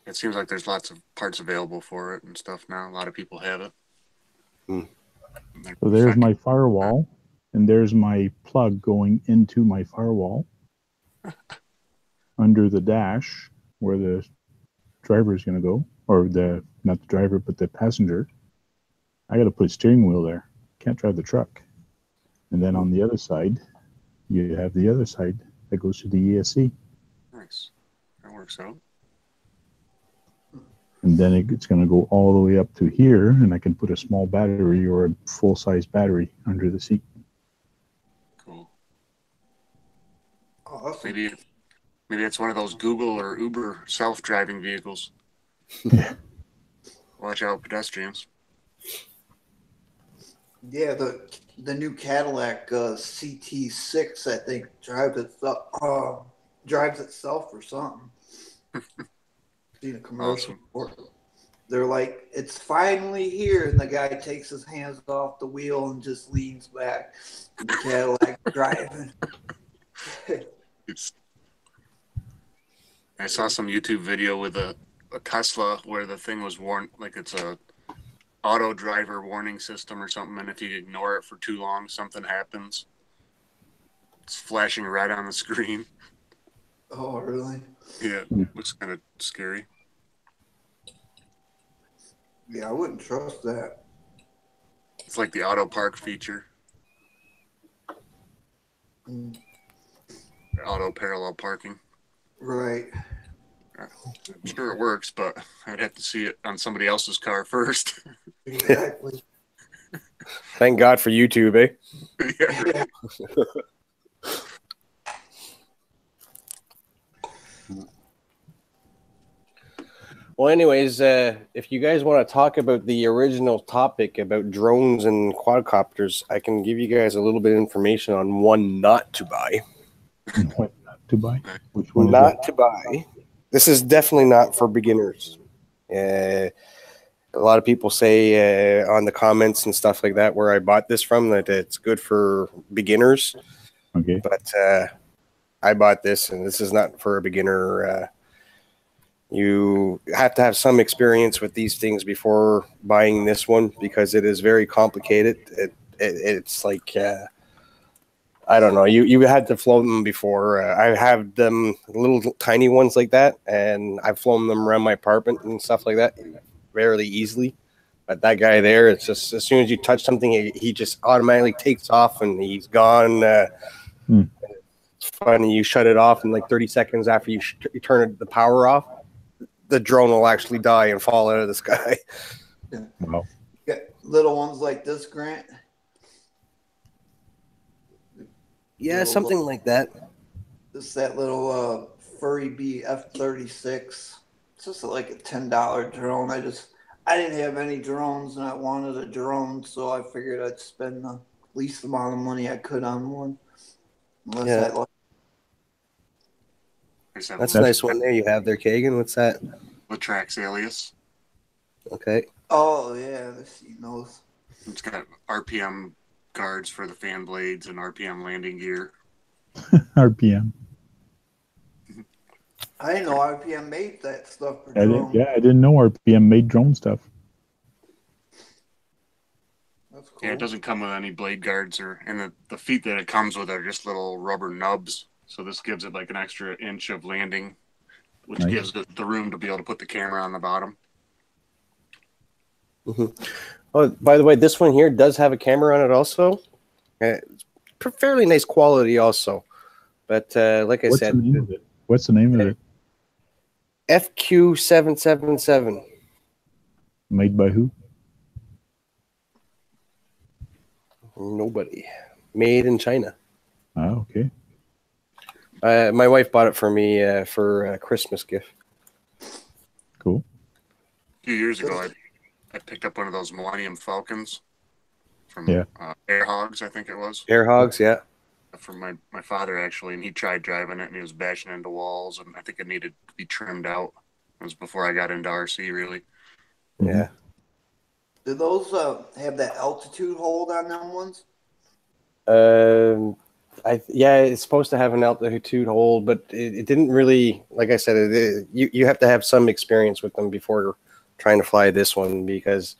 It seems like there's lots of parts available for it and stuff now. A lot of people have it. So there's my firewall, and there's my plug going into my firewall under the dash where the driver is going to go, or not the driver, but the passenger. I got to put a steering wheel there. Can't drive the truck. And then on the other side, you have the other side that goes to the ESC. Nice. That works out. And then it's going to go all the way up to here, and I can put a small battery or a full-size battery under the seat. Cool. Awesome. Maybe it's one of those Google or Uber self-driving vehicles. Yeah. Watch out, pedestrians. Yeah, the new Cadillac CT6, I think, drives itself or something. Seen a commercial Awesome. for it. They're like, it's finally here, and the guy takes his hands off the wheel and just leans back. The Cadillac driving. I saw some YouTube video with a Tesla where the thing was warned, like it's a auto driver warning system or something, and if you ignore it for too long, something happens. It's flashing red on the screen. Oh, really? Yeah, looks kind of scary. Yeah, I wouldn't trust that. It's like the auto park feature. Auto parallel parking. Right. I'm sure it works, but I'd have to see it on somebody else's car first. Exactly. Thank God for YouTube, eh? Yeah. Well, anyways, if you guys want to talk about the original topic about drones and quadcopters, I can give you guys a little bit of information on one not to buy. What not to buy? Which one is Not to buy. This is definitely not for beginners. A lot of people say on the comments and stuff like that where I bought this from that it's good for beginners. Okay. But I bought this, and this is not for a beginner. You have to have some experience with these things before buying this one because it is very complicated. It's like I don't know. You had to float them before. I have them little tiny ones like that, and I've flown them around my apartment and stuff like that fairly easily. But that guy there, it's just as soon as you touch something, he just automatically takes off and he's gone. It's funny. You shut it off, and like 30 seconds after you turn the power off, the drone will actually die and fall out of the sky. Wow. Got little ones like this, Grant. Yeah, something like that. This is that little Furry Bee F-36. It's just like a $10 drone. I didn't have any drones, and I wanted a drone, so I figured I'd spend the least amount of money I could on one. Unless That's a nice one there you have there, Kagan. What's that? Latrax alias. Okay. Oh, yeah, I've seen those. It's got RPM guards for the fan blades and RPM landing gear. RPM. I didn't know RPM made that stuff for drones. I didn't know RPM made drone stuff. That's cool. Yeah, it doesn't come with any blade guards, and the feet that it comes with are just little rubber nubs. So this gives it like an extra inch of landing, which gives it the room to be able to put the camera on the bottom. Mm-hmm. Oh, by the way, this one here does have a camera on it also. It's fairly nice quality also. But like I said, What's the name of it? FQ777. Made by who? Nobody. Made in China. Oh, okay. My wife bought it for me for a Christmas gift. Cool. A few years ago, I picked up one of those Millennium Falcons from Air Hogs, I think it was. Air Hogs, yeah. From my father, actually, and he tried driving it, and he was bashing into walls, and I think it needed to be trimmed out. It was before I got into RC, really. Yeah. Do those have that altitude hold on them ones? It's supposed to have an altitude hold, but it didn't really. Like I said, you have to have some experience with them before trying to fly this one because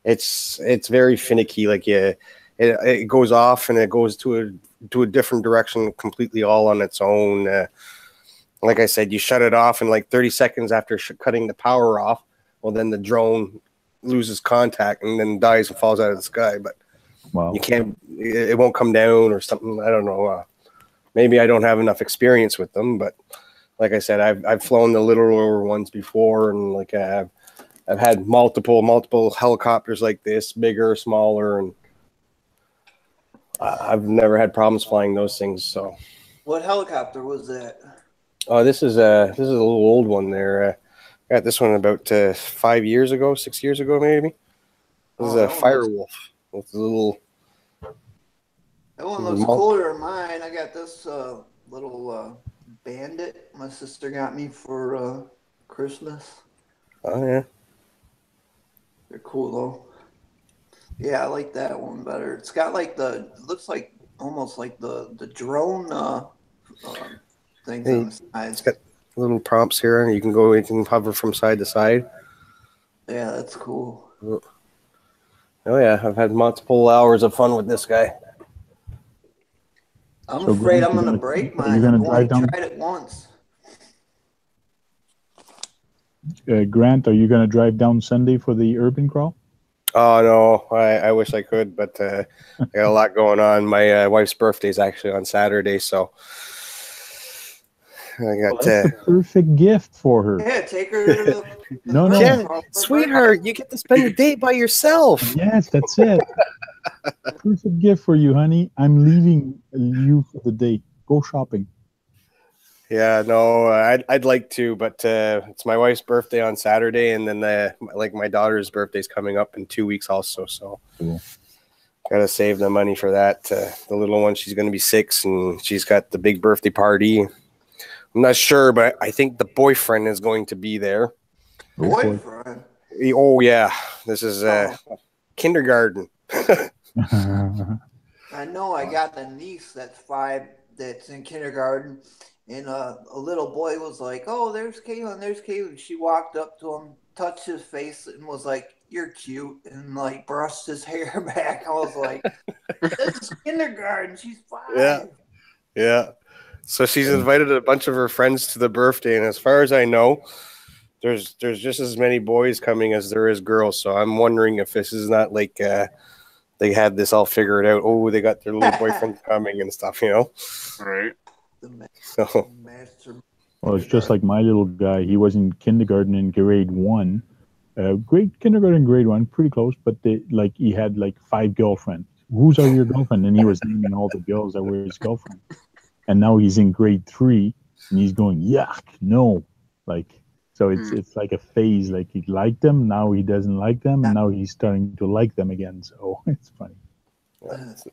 it's very finicky. Like it goes off and it goes to a different direction completely all on its own. Like I said, you shut it off, and like 30 seconds after cutting the power off, well, then the drone loses contact and then dies and falls out of the sky. But you can't. It won't come down or something. I don't know. Maybe I don't have enough experience with them, but like I said, I've flown the littler ones before, and like I've had multiple helicopters like this, bigger, smaller, and I've never had problems flying those things. So, what helicopter was that? Oh, this is a little old one there. Got this one about 5 years ago, 6 years ago, maybe. This is a Firewolf with a little. That one looks cooler than mine. I got this little Bandit my sister got me for Christmas. Oh, yeah. They're cool, though. Yeah, I like that one better. It's got like looks like almost like the drone things on the sides. It's got little prompts here. You can hover from side to side. Yeah, that's cool. Oh, yeah. I've had multiple hours of fun with this guy. I'm afraid I'm going to break mine. I've only tried it once. Grant, are you going to drive down Sunday for the urban crawl? Oh, no. I wish I could, but I got a lot going on. My wife's birthday is actually on Saturday, so I got that's the perfect gift for her. Yeah, take her to the No. Yeah, sweetheart, you get to spend the day by yourself. Yes, that's it. Perfect gift for you, honey. I'm leaving you for the day. Go shopping. Yeah, no, I'd like to, but it's my wife's birthday on Saturday, and then my daughter's birthday's coming up in 2 weeks also, so cool. Gotta save the money for that. The little one, she's going to be 6, and she's got the big birthday party. I'm not sure, but I think the boyfriend is going to be there. Boyfriend? Oh, yeah. This is kindergarten. I know I got a niece that's 5 that's in kindergarten, and a little boy was like, "Oh, there's Caitlin, there's Caitlin." She walked up to him, touched his face, and was like, "You're cute," and like brushed his hair back. I was like, "This is kindergarten. She's 5." Yeah. So she's invited a bunch of her friends to the birthday, and as far as I know, there's just as many boys coming as there is girls. So I'm wondering if this is not like they had this all figured out. Oh, they got their little boyfriends coming and stuff, you know? Right. So. Well, it's just like my little guy. He was in kindergarten in grade 1. Kindergarten, grade 1, pretty close, but he had like 5 girlfriends. Who's your girlfriend? And he was naming all the girls that were his girlfriend. And now he's in grade 3, and he's going, yuck, no. So it's like a phase. Like he liked them, now he doesn't like them, and now he's starting to like them again. So it's funny.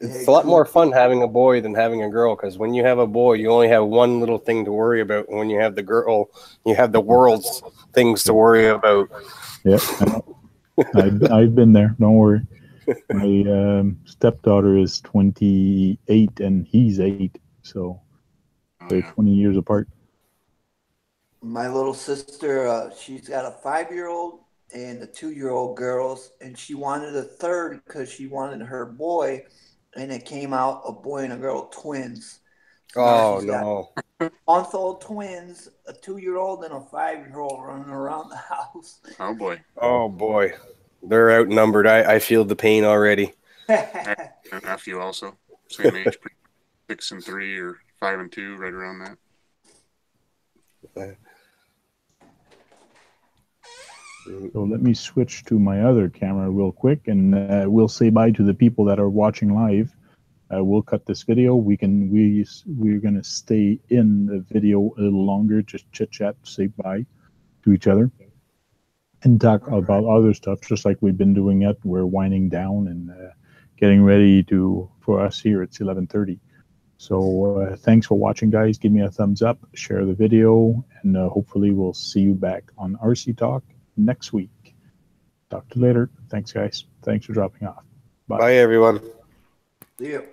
It's a lot more fun having a boy than having a girl, because when you have a boy, you only have one little thing to worry about. When you have the girl, you have the world's things to worry about. Yeah, I've been there. Don't worry. My stepdaughter is 28, and he's 8. So they're 20 years apart. My little sister, she's got a 5-year-old and a 2-year-old girls, and she wanted a third because she wanted her boy, and it came out a boy and a girl twins. So oh no! Month-old twins, a 2-year-old and a 5-year-old running around the house. Oh boy! Oh boy! They're outnumbered. I feel the pain already. A nephew also, same age, 6 and 3 or 5 and 2, right around that. So let me switch to my other camera real quick, and we'll say bye to the people that are watching live. We'll cut this video. We're gonna stay in the video a little longer, just chit chat, say bye to each other, and talk about other stuff, just like we've been doing it. We're winding down and getting ready for us here. It's 11:30. So thanks for watching, guys. Give me a thumbs up, share the video, and hopefully we'll see you back on RC Talk next week. Talk to you later. Thanks, guys. Thanks for dropping off. Bye everyone. See you.